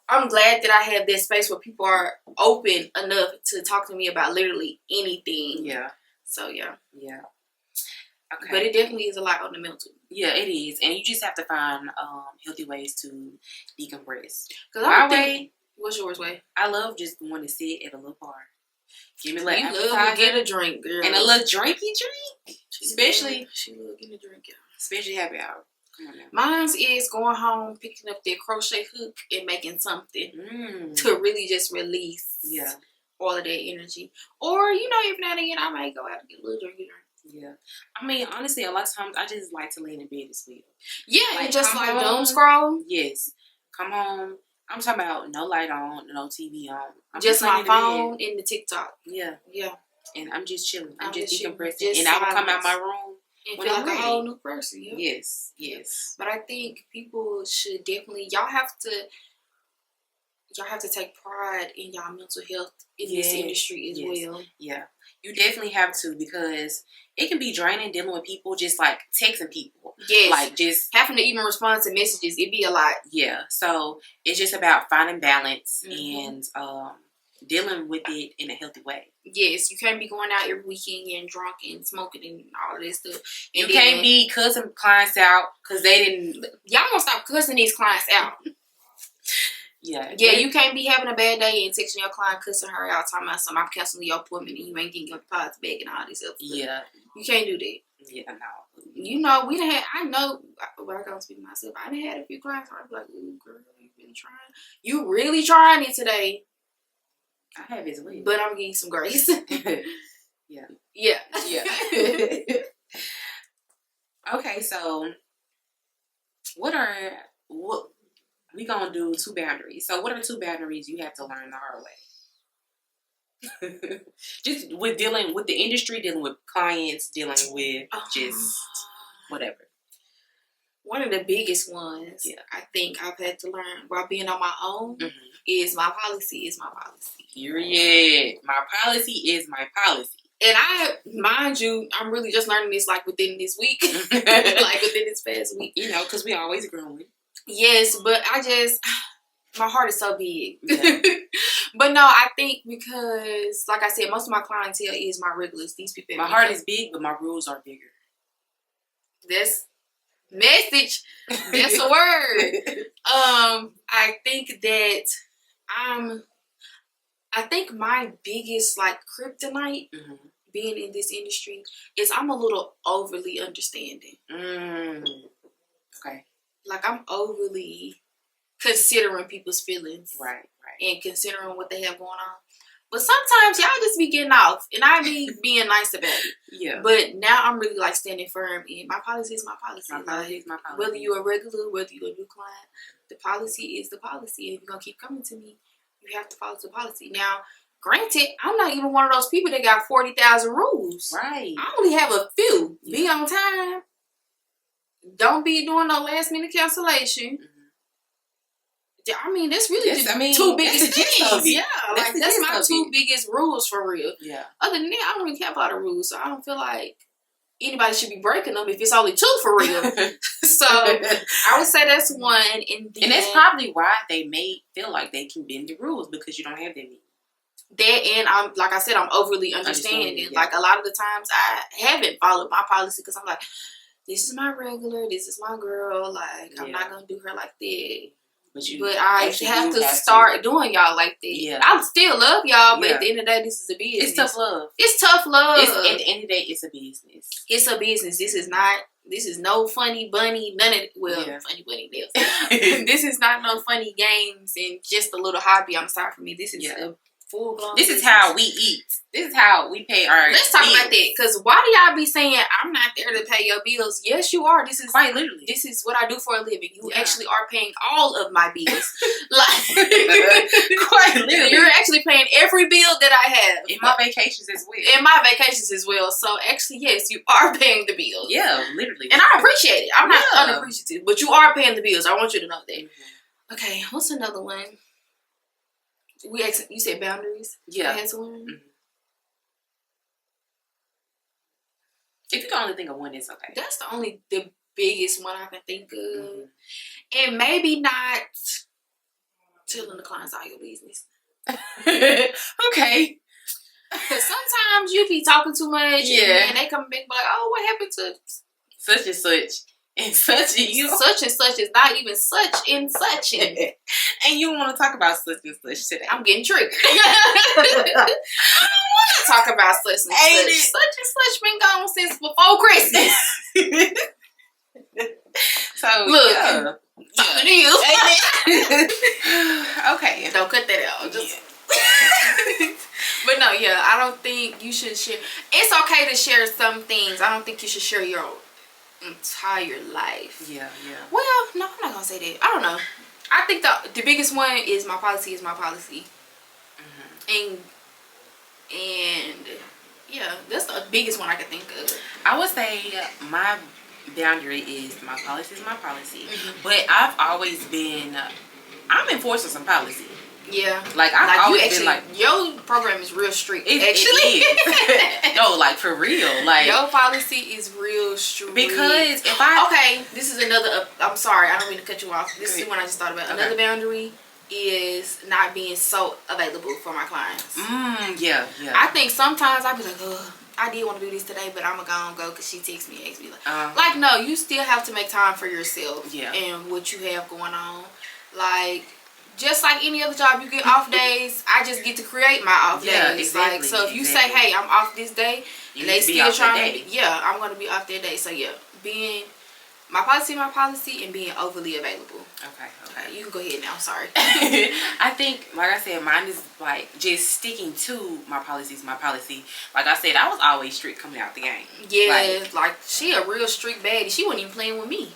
I'm glad that I have this space where people are open enough to talk to me about literally anything. Yeah. So yeah. Okay. But it definitely is a lot on the mental. Yeah, it is, and you just have to find healthy ways to decompress. What's yours way? I love just going to sit at a little bar. Give me like you love to get a drink, girl, and a little drinky drink. She love getting a drink, y'all. Especially happy hour. Come on now. Mine is going home, picking up that crochet hook and making something to really just release all of that energy. Or, every now and again, I might go out and get a little drinky drink. Yeah. I mean, honestly, a lot of times I just like to lay in bed as well. Yeah, like, and just like doom scroll. Yes. Come home. I'm talking about no light on, no TV on. I'm just my phone and the TikTok. Yeah. And I'm just chilling. I'm just decompressing. Just and I will come out my room and feel like a whole new person. Yes. But I think people should definitely, y'all have to take pride in y'all mental health in this industry as well. Yeah. You definitely have to, because it can be draining dealing with people, just like texting people. Yes. Like just having to even respond to messages, it'd be a lot. Yeah. So it's just about finding balance and dealing with it in a healthy way. Yes. You can't be going out every weekend and drunk and smoking and all of this stuff. And you can't be cussing clients out because they didn't. Y'all gonna stop cussing these clients out. Yeah, you can't be having a bad day and texting your client, cussing her out, talking about something, I'm canceling your appointment and you ain't getting your deposit back and all this other stuff. Yeah. You can't do that. Yeah, no. I know, well, I gotta speak for myself. I done had a few clients where I'd be like, ooh, girl, you really trying? You really trying it today. I have as well. But I'm getting some grace. Yeah. Okay, so what we gonna do 2 boundaries. So what are 2 boundaries you have to learn the hard way? Just with dealing with the industry, dealing with clients, dealing with just whatever. One of the biggest ones I think I've had to learn while being on my own is my policy is my policy. Period. My policy is my policy. mind you, I'm really just learning this like within this week, like within this past week. You know, because we always growing. Yes, but my heart is so big. Yeah. But no, I think because, like I said, most of my clientele is my regulars. These people. My heart is big, but my rules are bigger. That's message. That's a word. I think that I think my biggest like kryptonite being in this industry is I'm a little overly understanding. Okay. Like I'm overly considering people's feelings. Right. And considering what they have going on. But sometimes y'all just be getting off, and I be being nice about it. Yeah. But now I'm really like standing firm in my policy is my policy. My policy is my policy. Whether you're a regular, whether you're a new client, the policy is the policy. And if you're gonna keep coming to me, you have to follow the policy. Now, granted, I'm not even one of those people that got 40,000 rules. Right. I only have a few. Yeah. Be on time. Don't be doing no last minute cancellation. I mean, that's really two biggest things. Yeah, that's my two biggest rules for real. Yeah. Other than that, I don't really have a lot of rules, so I don't feel like anybody should be breaking them if it's only two for real. So I would say that's one, and that's probably why they may feel like they can bend the rules because you don't have that many. That, and I'm like I said, I'm overly understanding. Yeah. Like a lot of the times, I haven't followed my policy because I'm like, this is my regular, this is my girl. Like I'm not gonna do her like that. But I have to start doing y'all like that. Yeah. I still love y'all, but at the end of the day, this is a business. It's tough love. It's tough love. At the end of the day, it's a business. It's a business. This is no funny bunny, none of funny bunny nails. This is not no funny games and just a little hobby on the side for me. This is a full-blown This is how we eat. This is how we pay our Let's talk about that, because why do y'all be saying I'm not there to pay your bills? Yes, you are. This is quite literally. This is what I do for a living. You actually are paying all of my bills. Like quite literally. You're actually paying every bill that I have. In my vacations as well. In my vacations as well. So actually, yes, you are paying the bills. Yeah, literally. And I appreciate it. I'm not unappreciative, but you are paying the bills. I want you to know that. Mm-hmm. Okay, what's another one? You said boundaries. Yeah. I had to learn. Mm-hmm. If you can only think of one, it's okay. That's the biggest one I can think of. Mm-hmm. And maybe not telling the clients all your business. Okay. Because sometimes you be talking too much and they come back like, oh, what happened to such and such? And such and you. Such and such is not even such and such. And you want to talk about such and such today. I'm getting triggered. I don't want to talk about such and such. Such and such been gone since before Christmas. So, look. Talking to you. Okay. Don't cut that out. Just... But no, I don't think you should share. It's okay to share some things. I don't think you should share your entire life. Yeah. Well, no, I'm not gonna say that. I don't know. I think the biggest one is my policy is my policy. Mm-hmm. And that's the biggest one I can think of. I would say my boundary is my policy is my policy. Mm-hmm. But I've always been I'm enforcing some policy. Yeah. Like I've always been like your program is real strict. It is. No, like for real. Like your policy is real strict. Because this is another I'm sorry, I don't mean to cut you off. This is one I just thought about. Another boundary is not being so available for my clients. Yeah. I think sometimes I'll be like, I did want to do this today, but I'm gonna go because she texts me and asks me like no, you still have to make time for yourself and what you have going on. Like just like any other job, you get off days. I just get to create my off days. Exactly, like so, if you say, "Hey, I'm off this day," and they still trying to, I'm gonna be off that day. So being my policy, and being overly available. Okay, you can go ahead now. I'm sorry. I think, like I said, mine is like just sticking to my policy is my policy. Like I said, I was always strict coming out the game. Yeah, like she a real strict baddie. She wasn't even playing with me.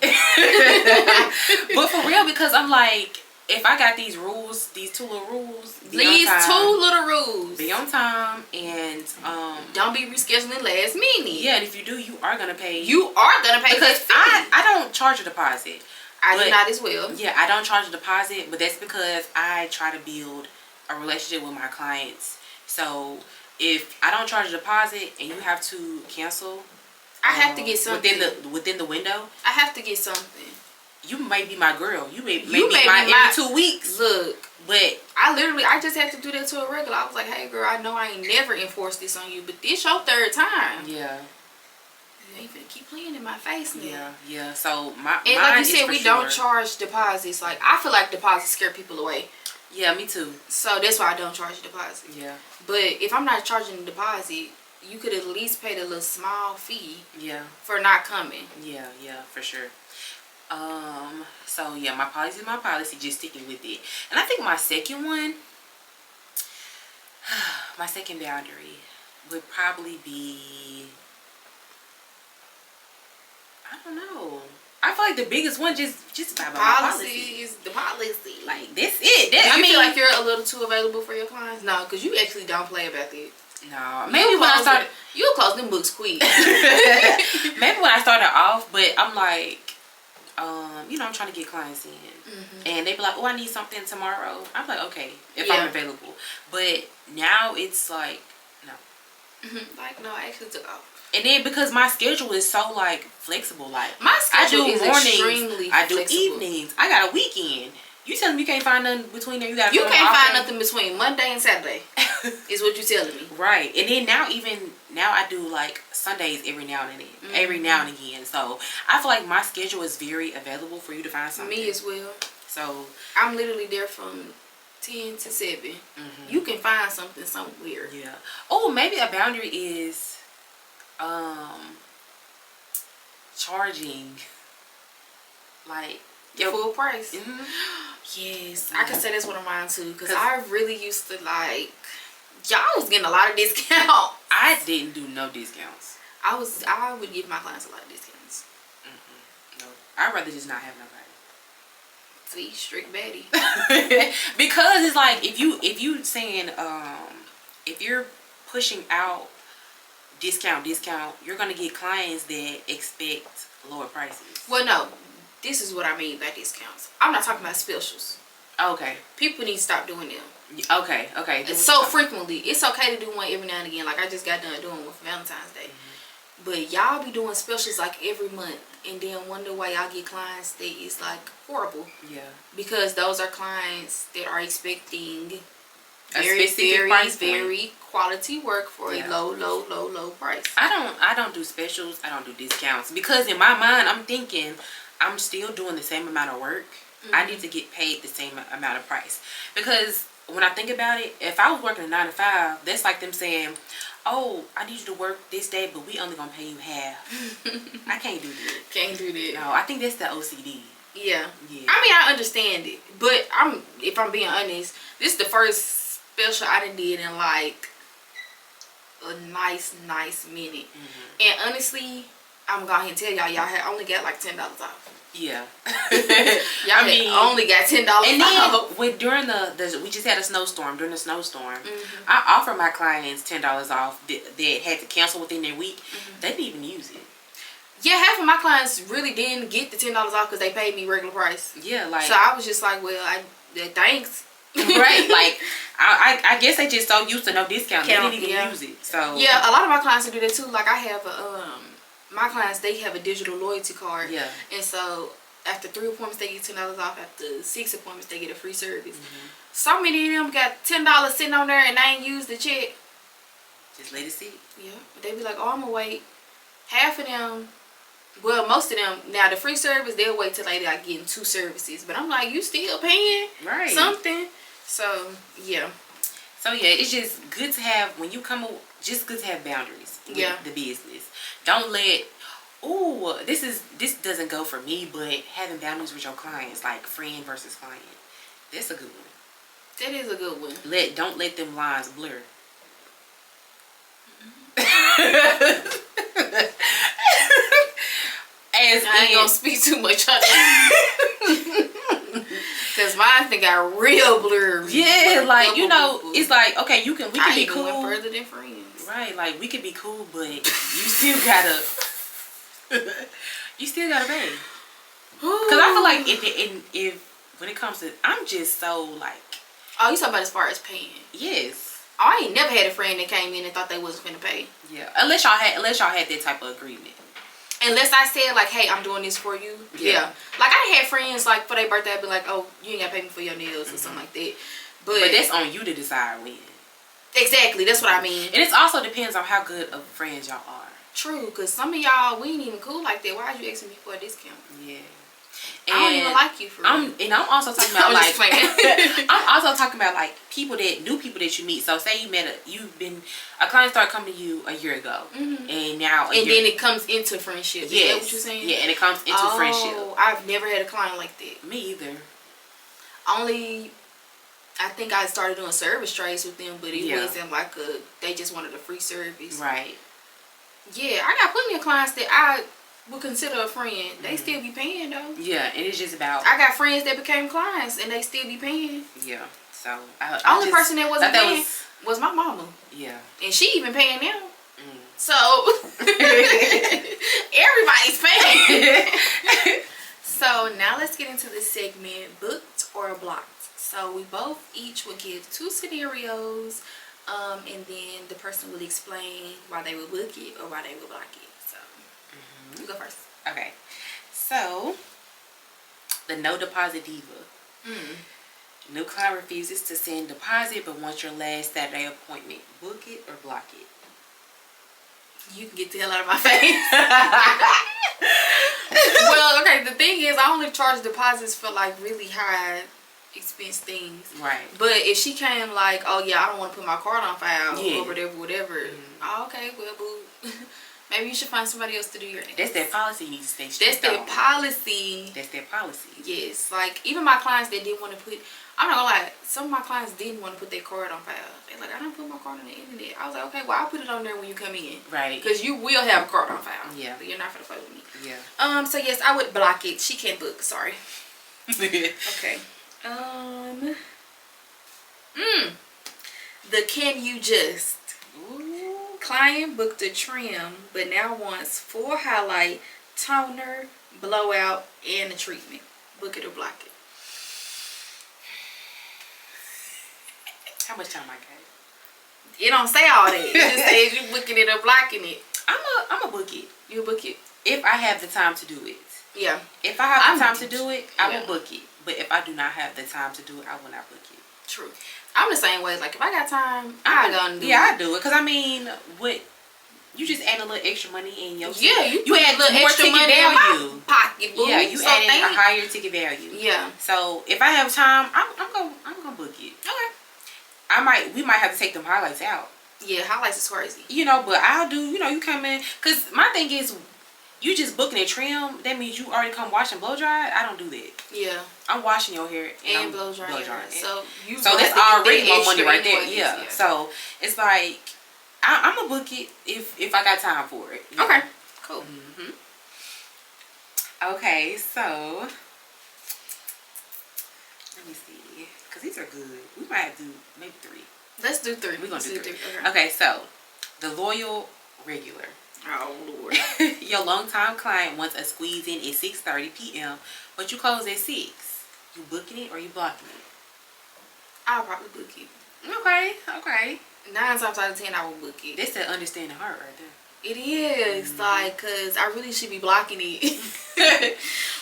But for real, because I'm like, if I got these rules, these two little rules, be on time and don't be rescheduling last minute. Yeah, and if you do, you are gonna pay. Because I don't charge a deposit. I do not as well. Yeah, I don't charge a deposit, but that's because I try to build a relationship with my clients. So if I don't charge a deposit and you have to cancel, I have to get something within the window. I have to get something. You may be my girl. You may be my every 2 weeks. Look, but I just had to do that to a regular. I was like, hey girl, I know I ain't never enforced this on you, but this your third time. Yeah. You ain't finna keep playing in my face now. Yeah. So and like you said, we don't charge deposits. Like I feel like deposits scare people away. Yeah, me too. So that's why I don't charge a deposit. Yeah. But if I'm not charging a deposit, you could at least pay the little small fee. Yeah. For not coming. Yeah, for sure. So yeah, my policy is my policy, just sticking with it. And I think my second one, my second boundary would probably be, I don't know. I feel like the biggest one just about my policy is the policy. Like that's it. I feel like you're a little too available for your clients. No, because you actually don't play about that. No, maybe when I started, you'll close them books quick. Maybe when I started off, but I'm like, I'm trying to get clients in, and they be like, "Oh, I need something tomorrow." I'm like, "Okay, if I'm available." But now it's like, no, like no, I actually took off. And then because my schedule is so like flexible, like my schedule is mornings, extremely I do flexible. Evenings. I got a weekend. You telling me you can't find nothing between there? You can't find nothing between Monday and Saturday. Is what you telling me? Right. And then now I do like Sundays every now and again. So I feel like my schedule is very available for you to find something. Me as well. So I'm literally there from 10 to 7. You can find something somewhere. Yeah. Oh, maybe a boundary is charging like your full price. Yes. I can say that's one of mine too, because I really used to like, y'all was getting a lot of discounts. I didn't do no discounts. I would give my clients a lot of discounts. No, I'd rather just not have nobody. See, strict baddie. Because it's like if you saying if you're pushing out discount, you're gonna get clients that expect lower prices. Well, no, this is what I mean by discounts. I'm not talking about specials. Okay. People need to stop doing them. Okay. So frequently, it's okay to do one every now and again. Like I just got done doing one for Valentine's Day. But y'all be doing specials like every month, and then wonder why y'all get clients that is like horrible. Yeah. Because those are clients that are expecting very quality work for a low price. I don't do specials. I don't do discounts because in my mind I'm thinking I'm still doing the same amount of work. I need to get paid the same amount of price, because when I think about it, if I was working a 9 to 5, that's like them saying, "Oh, I need you to work this day, but we only gonna pay you half." I can't do that. Can't do that. No, I think that's the OCD. Yeah. I mean, I understand it, but if I'm being honest, this is the first special I done did in like a nice minute. And honestly, I'm gonna go ahead and tell y'all had only got like $10 off. Yeah. Y'all only got $10 off. And then during we just had a snowstorm. During the snowstorm, I offered my clients $10 off that had to cancel within their week. They didn't even use it. Yeah, half of my clients really didn't get the $10 off because they paid me regular price. Yeah, like so I was just like, well, thanks. Right, like I guess they just so used to no discount. They didn't even use it. So yeah, a lot of my clients do that too. Like I have my clients, they have a digital loyalty card. Yeah. And so after 3 appointments, they get $10 off. After 6 appointments, they get a free service. So many of them got $10 sitting on there and they ain't used the check. Just let it sit. Yeah. But they be like, oh, I'm gonna wait. Half of them, well, most of them, now the free service, they'll wait till they like getting 2 services. But I'm like, you still paying something. So yeah. So yeah, it's just good to have when you come. Just good to have boundaries. With the business. Don't let. Ooh, this doesn't go for me, but having boundaries with your clients, like friend versus client, that's a good one. That is a good one. Don't let them lines blur. I ain't gonna speak too much on that. Cause mine think got real blurry. Yeah, like it's like okay, we can be cool. Went further than friends. Right, like we could be cool, but you still gotta pay. Cause I feel like if when it comes to, I'm just so like. Oh, you talking about as far as paying? Yes. I ain't never had a friend that came in and thought they wasn't finna pay. Yeah, unless y'all had that type of agreement. Unless I said like, hey, I'm doing this for you. Yeah. Like I had friends like for their birthday, I'd be like, oh, you ain't gotta pay me for your nails or something like that. But that's on you to decide when. Exactly, that's what I mean. And it also depends on how good of friends y'all are. True, because some of y'all, we ain't even cool like that. Why are you asking me for a discount? Yeah. And I don't even like you for real. And I'm also talking about like I'm also talking about like new people that you meet. So say a client started coming to you a year ago, and now then it comes into friendship. Yes. Is that what you're saying? Yeah, and it comes into friendship. I've never had a client like that. Me either. I think I started doing service trades with them, but it wasn't like they just wanted a free service. Right. Yeah, I got plenty of clients that I would consider a friend. They still be paying though. Yeah, and it's just about. I got friends that became clients and they still be paying. Yeah, so only person that wasn't paying was my mama. Yeah, and she even paying now. So everybody's paying. So now let's get into this segment: booked or blocked. So we both each will give 2 scenarios, and then the person will explain why they would book it or why they would block it. So you go first. Okay. So the no deposit diva. New client refuses to send deposit but wants your last Saturday appointment. Book it or block it? You can get the hell out of my face. Well, okay, the thing is I only charge deposits for like really high expense things. Right. But if she came like, oh yeah, I don't want to put my card on file or whatever. Oh, okay, well, boo. Maybe you should find somebody else to do your nails. That's their policy. You need to stay strict. That's their policy. That's their policy. Yes. Like, even my clients that didn't want to put... I'm not gonna lie. Some of my clients didn't want to put their card on file. They're like, I don't put my card on the internet. I was like, okay, well, I'll put it on there when you come in. Right. Because you will have a card on file. Yeah. But you're not gonna play with me. Yeah. So, yes, I would block it. She can't book. Sorry. Okay. The can you just... Client booked a trim, but now wants full highlight, toner, blowout, and a treatment. Book it or block it. How much time I got? It don't say all that. It just says you booking it or blocking it. I'm a book it. You book it if I have the time to do it. Yeah. If I have the time to do it, I will book it. But if I do not have the time to do it, I will not book it. True. I'm the same way. Like, if I got time, I gonna do it. Yeah, I do it. Because, I mean, you just add a little extra money in your... Yeah, you add a little extra money in my pocket, boo. Yeah, you add in a higher ticket value. Yeah. So, if I have time, I'm gonna book it. Okay. We might have to take them highlights out. Yeah, highlights is crazy. You know, but I'll do, you come in... Because my thing is... You just booking a trim, that means you already come wash and blow dry. I don't do that. Yeah. I'm washing your hair and blow dry. So that's already more money right there. Yeah. So it's like I'm gonna book it if I got time for it. Yeah. Okay. Cool. Okay, so let me see, because these are good. We might have to do maybe 3. Let's do 3. We're gonna do 3. Okay, so the loyal regular. Oh, Lord. Your longtime client wants a squeeze in at 6:30 p.m., but you close at 6. You booking it or you blocking it? I'll probably book it. Okay. 9 times out of 10, I will book it. That's the understanding heart right there. It is. Like, because I really should be blocking it.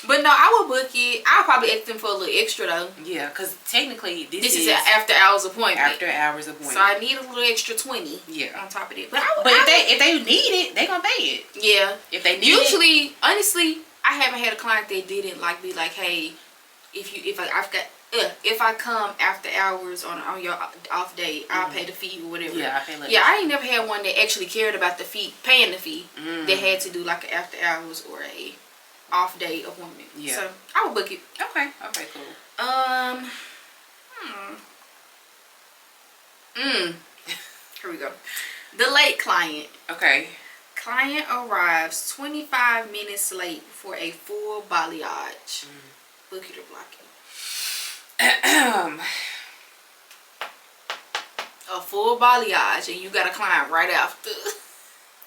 But no, I will book it. I'll probably ask them for a little extra, though. Yeah, because technically, this is an after-hours appointment. After-hours appointment. So I need a little extra 20 on top of it. But if they need it, they going to pay it. Yeah. If they need it. Honestly, I haven't had a client that didn't, like, be like, hey, if I come after hours on your off day, I'll pay the fee or whatever. Yeah, I pay less. Yeah, I ain't never had one that actually cared about the fee, paying the fee. That had to do like an after hours or a off day appointment. Yeah. So I would book it. Okay, cool. Here we go. The late client. Okay. Client arrives 25 minutes late for a full balayage. Book it or block it. A full balayage and you got a client right after.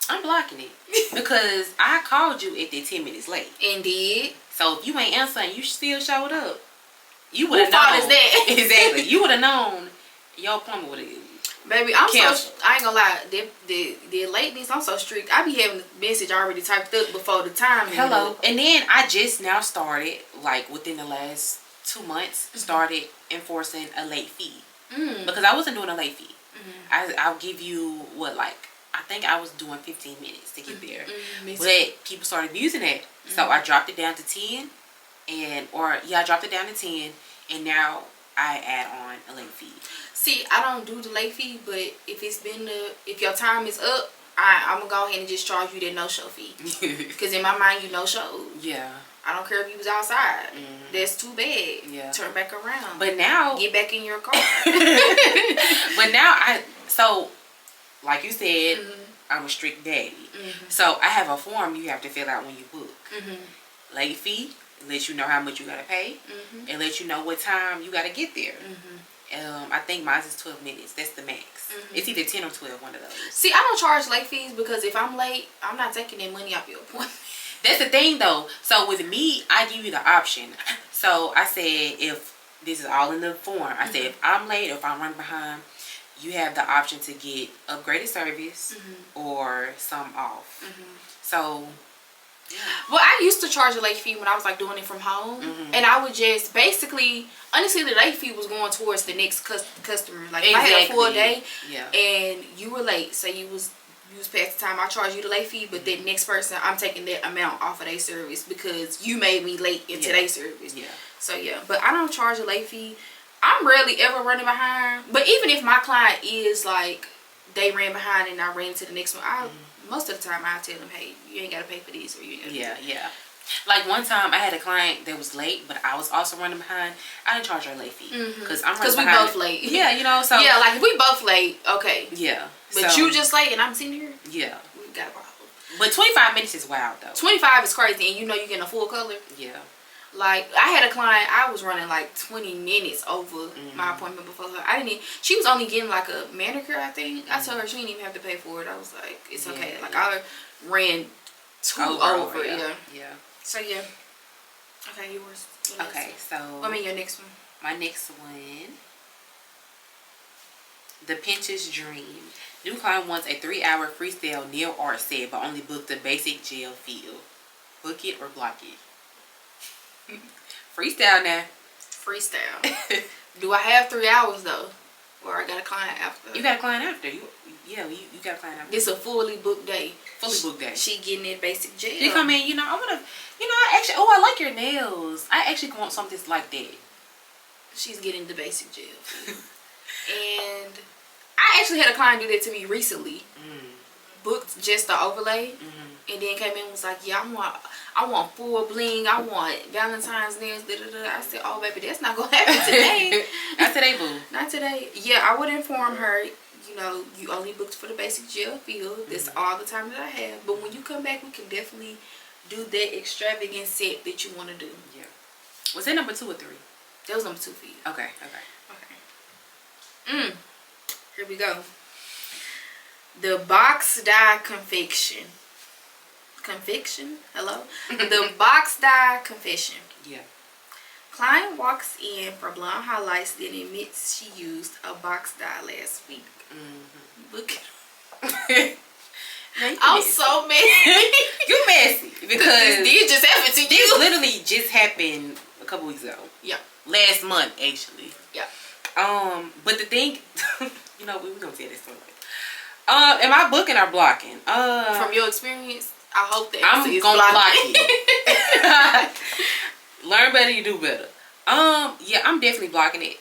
I'm blocking it because I called you at the 10 minutes late. Indeed. So if you ain't answering, you still showed up. You would have known. Whose fault is that? Exactly. You would have known. Your plumber would have. Baby, I ain't gonna lie. The lateness, I'm so strict. I be having the message already typed up before the time. Hello. And then I just now started, like within the last 2 months, started enforcing a late fee. Because I wasn't doing a late fee. I'll give you I think I was doing 15 minutes to get there. But people started abusing it. So I dropped it down to 10. I dropped it down to 10. And now I add on a late fee. See, I don't do the late fee, but if your time is up, I'm gonna go ahead and just charge you that no-show fee. Because in my mind, you no-show. Yeah. I don't care if you was outside. That's too bad. Yeah. Turn back around. But now... Get back in your car. But now So, like you said, I'm a strict daddy. So, I have a form you have to fill out when you book. Late fee. Let you know how much you gotta pay. And let you know what time you gotta get there. I think mine is 12 minutes. That's the max. It's either 10 or 12, one of those. See, I don't charge late fees because if I'm late, I'm not taking that money off your appointment. That's the thing, though. So with me, I give you the option. So I said, if this is all in the form, I said if I'm late or if I'm running behind, you have the option to get upgraded service or some off. So... Yeah. Well, I used to charge a late fee when I was like doing it from home, and I would just basically, honestly, the late fee was going towards the next customer. Like if I had a full day, and you were late, say you was past the time, I charge you the late fee, but the next person, I'm taking that amount off of their service because you made me late into their service. Yeah. So yeah, but I don't charge a late fee. I'm rarely ever running behind. But even if my client is like they ran behind and I ran into the next one, most of the time I tell them, hey, you ain't gotta pay for these, or you ain't gotta pay. Yeah. Like one time I had a client that was late, but I was also running behind. I didn't charge her a late fee because we both late. Yeah, you know. So yeah, like if we both late, okay. Yeah. But you just late and I'm sitting here. Yeah. We got a problem. But 25 minutes is wild though. 25 is crazy, and you know you're getting a full color. Yeah. Like I had a client, I was running like 20 minutes over my appointment before her. She was only getting like a manicure, I think. I told her she didn't even have to pay for it. I was like, it's okay. Like I ran over. Yeah. So yeah. Okay, yours. Okay, so your next one. My next one. The Pinterest Dream. New client wants a 3-hour freestyle nail art set, but only booked the basic gel feel. Book it or block it. Freestyle now. Freestyle. Do I have 3 hours though? Or I got a client after? You got a client after. You got a client after. It's a fully booked day. Fully booked day. She getting that basic gel. She come in, I like your nails. I actually want something like that. She's getting the basic gel. And I actually had a client do that to me recently. Booked just the overlay. And then came in and was like, yeah, I want full bling. I want Valentine's nails. I said, oh, baby, that's not going to happen today. Not today, boo. Not today. Yeah, I would inform her, you only booked for the basic gel feel. That's all the time that I have. But when you come back, we can definitely do that extravagant set that you want to do. Yeah. Was that number 2 or 3? That was number 2 for you. Okay. Here we go. The box dye confection. Hello? The box dye confession. Yeah. Client walks in for blonde highlights, then admits she used a box dye last week. Look at I'm so messy. You messy because this did just happen to you. This literally just happened a couple weeks ago. Yeah. Last month, actually. Yeah. But the thing, we're gonna say this story. Am I booking or blocking? From your experience, I hope that I'm gonna block you. Learn better, you do better. Yeah, I'm definitely blocking it.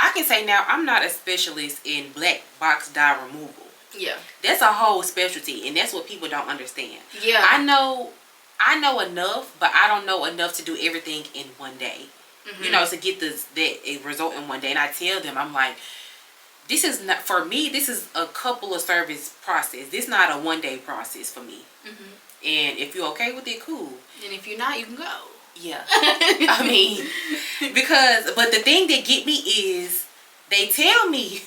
I can say now I'm not a specialist in black box dye removal. Yeah. That's a whole specialty, and that's what people don't understand. Yeah. I know enough, but I don't know enough to do everything in one day. To get that result in one day. And I tell them, I'm like, this is not for me. This is a couple of service process. This is not a one-day process for me. And if you're okay with it, cool. And if you're not, you can go. Yeah. I mean, but the thing that get me is they tell me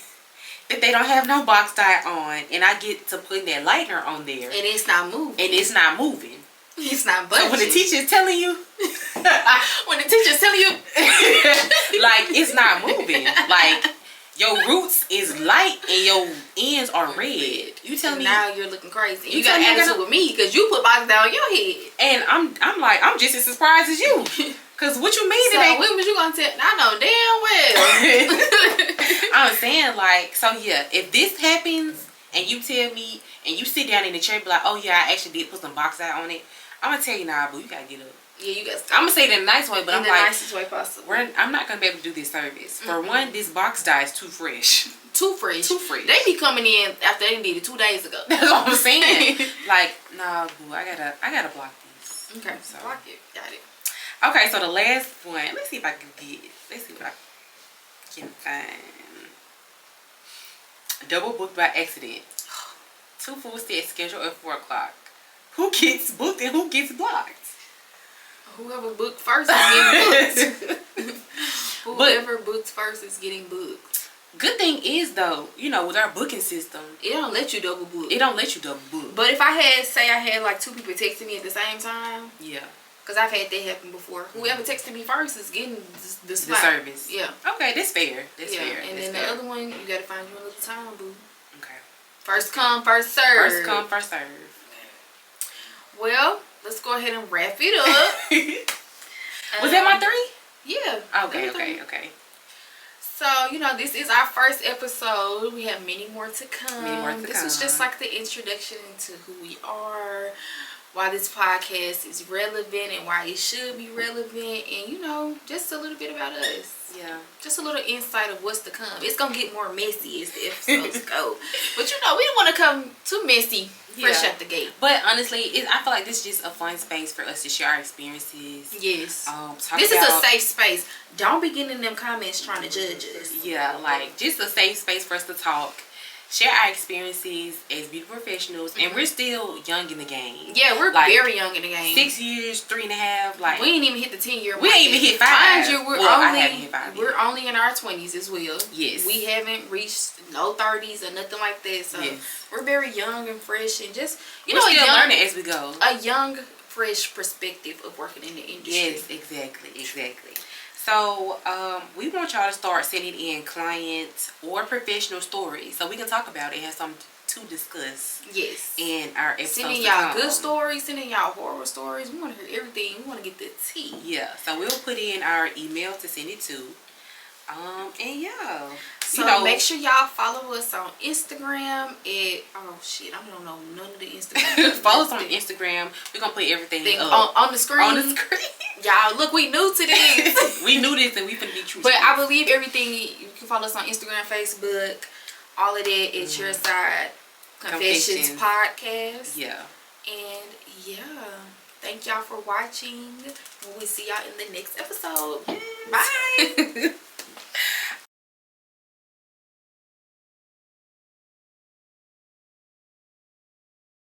that they don't have no box dye on, and I get to put that lightener on there, and it's not moving. It's not moving. It's not budging. So when the teacher's telling you, like, it's not moving. Like, Your roots is light and your ends are red. You telling me now you're looking crazy. You got an attitude with me because you put box down your head. And I'm like, I'm just as surprised as you. Cause what you mean? So when was you gonna tell? I know damn well. I'm saying like, so yeah, if this happens and you tell me and you sit down in the chair and be like, oh yeah, I actually did put some box out on it, I'm gonna tell you, nah, boo, you gotta get up. Yeah, you got. I'm gonna say it in a nice way, but I'm like, the nicest way possible. I'm not gonna be able to do this service. For one, this box dye is too fresh. Too fresh. Too fresh. They be coming in after they did it 2 days ago. That's what I'm saying. Like, nah, boo, I gotta block these. Okay, so block it. Got it. Okay, so the last one. Let's see if I can get it. Let's see what I can find. Double booked by accident. 2 full sets scheduled at 4 o'clock. Who gets booked and who gets blocked? Whoever booked first is getting booked. Whoever booked first is getting booked. Good thing is though, you know, with our booking system, it don't let you double book. It don't let you double book. But if I had like 2 people texting me at the same time, yeah, because I've had that happen before. Whoever texted me first is getting the service. Yeah. Okay, that's fair. That's fair. And that's then fair. the other one, you gotta find you another time, boo. Okay. First come, first serve. First come, first serve. Well, let's go ahead and wrap it up. Was that my 3? Yeah. Okay. So, you know, this is our first episode. We have many more to come. This was just like the introduction into who we are, why this podcast is relevant and why it should be relevant, and, you know, just a little bit about us. Yeah. Just a little insight of what's to come. It's going to get more messy as the episodes go. But, you know, we don't want to come too messy fresh out the gate. But honestly, I feel like this is just a fun space for us to share our experiences. Yes. This is a safe space. Don't be getting in them comments trying to judge us. Yeah, like just a safe space for us to talk, share our experiences as beauty professionals, and we're still young in the game. Yeah, we're like, very young in the game. 6 years, 3.5. Like we ain't even hit the 10-year mark. We ain't even hit 5. Mind you, I haven't hit 5 we're only in our 20s as well. Yes. We haven't reached no 30s or nothing like that. So we're very young and fresh, and just we're still learning as we go. A young, fresh perspective of working in the industry. Yes, exactly. So, we want y'all to start sending in clients or professional stories so we can talk about it and have something to discuss. Yes. In our episodes. Sending y'all good stories, sending y'all horror stories. We want to hear everything. We want to get the tea. Yeah. So, we'll put in our email to send it to. And yeah. So make sure y'all follow us on Instagram at I don't know none of the Instagram. Follow us on Instagram. We're gonna put everything on the screen. On the screen. Y'all, look, we new to this. We knew this and we finna be true. But I believe everything. You can follow us on Instagram, Facebook, all of that at ChairSide Confessions podcast. Yeah. And yeah, thank y'all for watching. We'll see y'all in the next episode. Yes. Bye.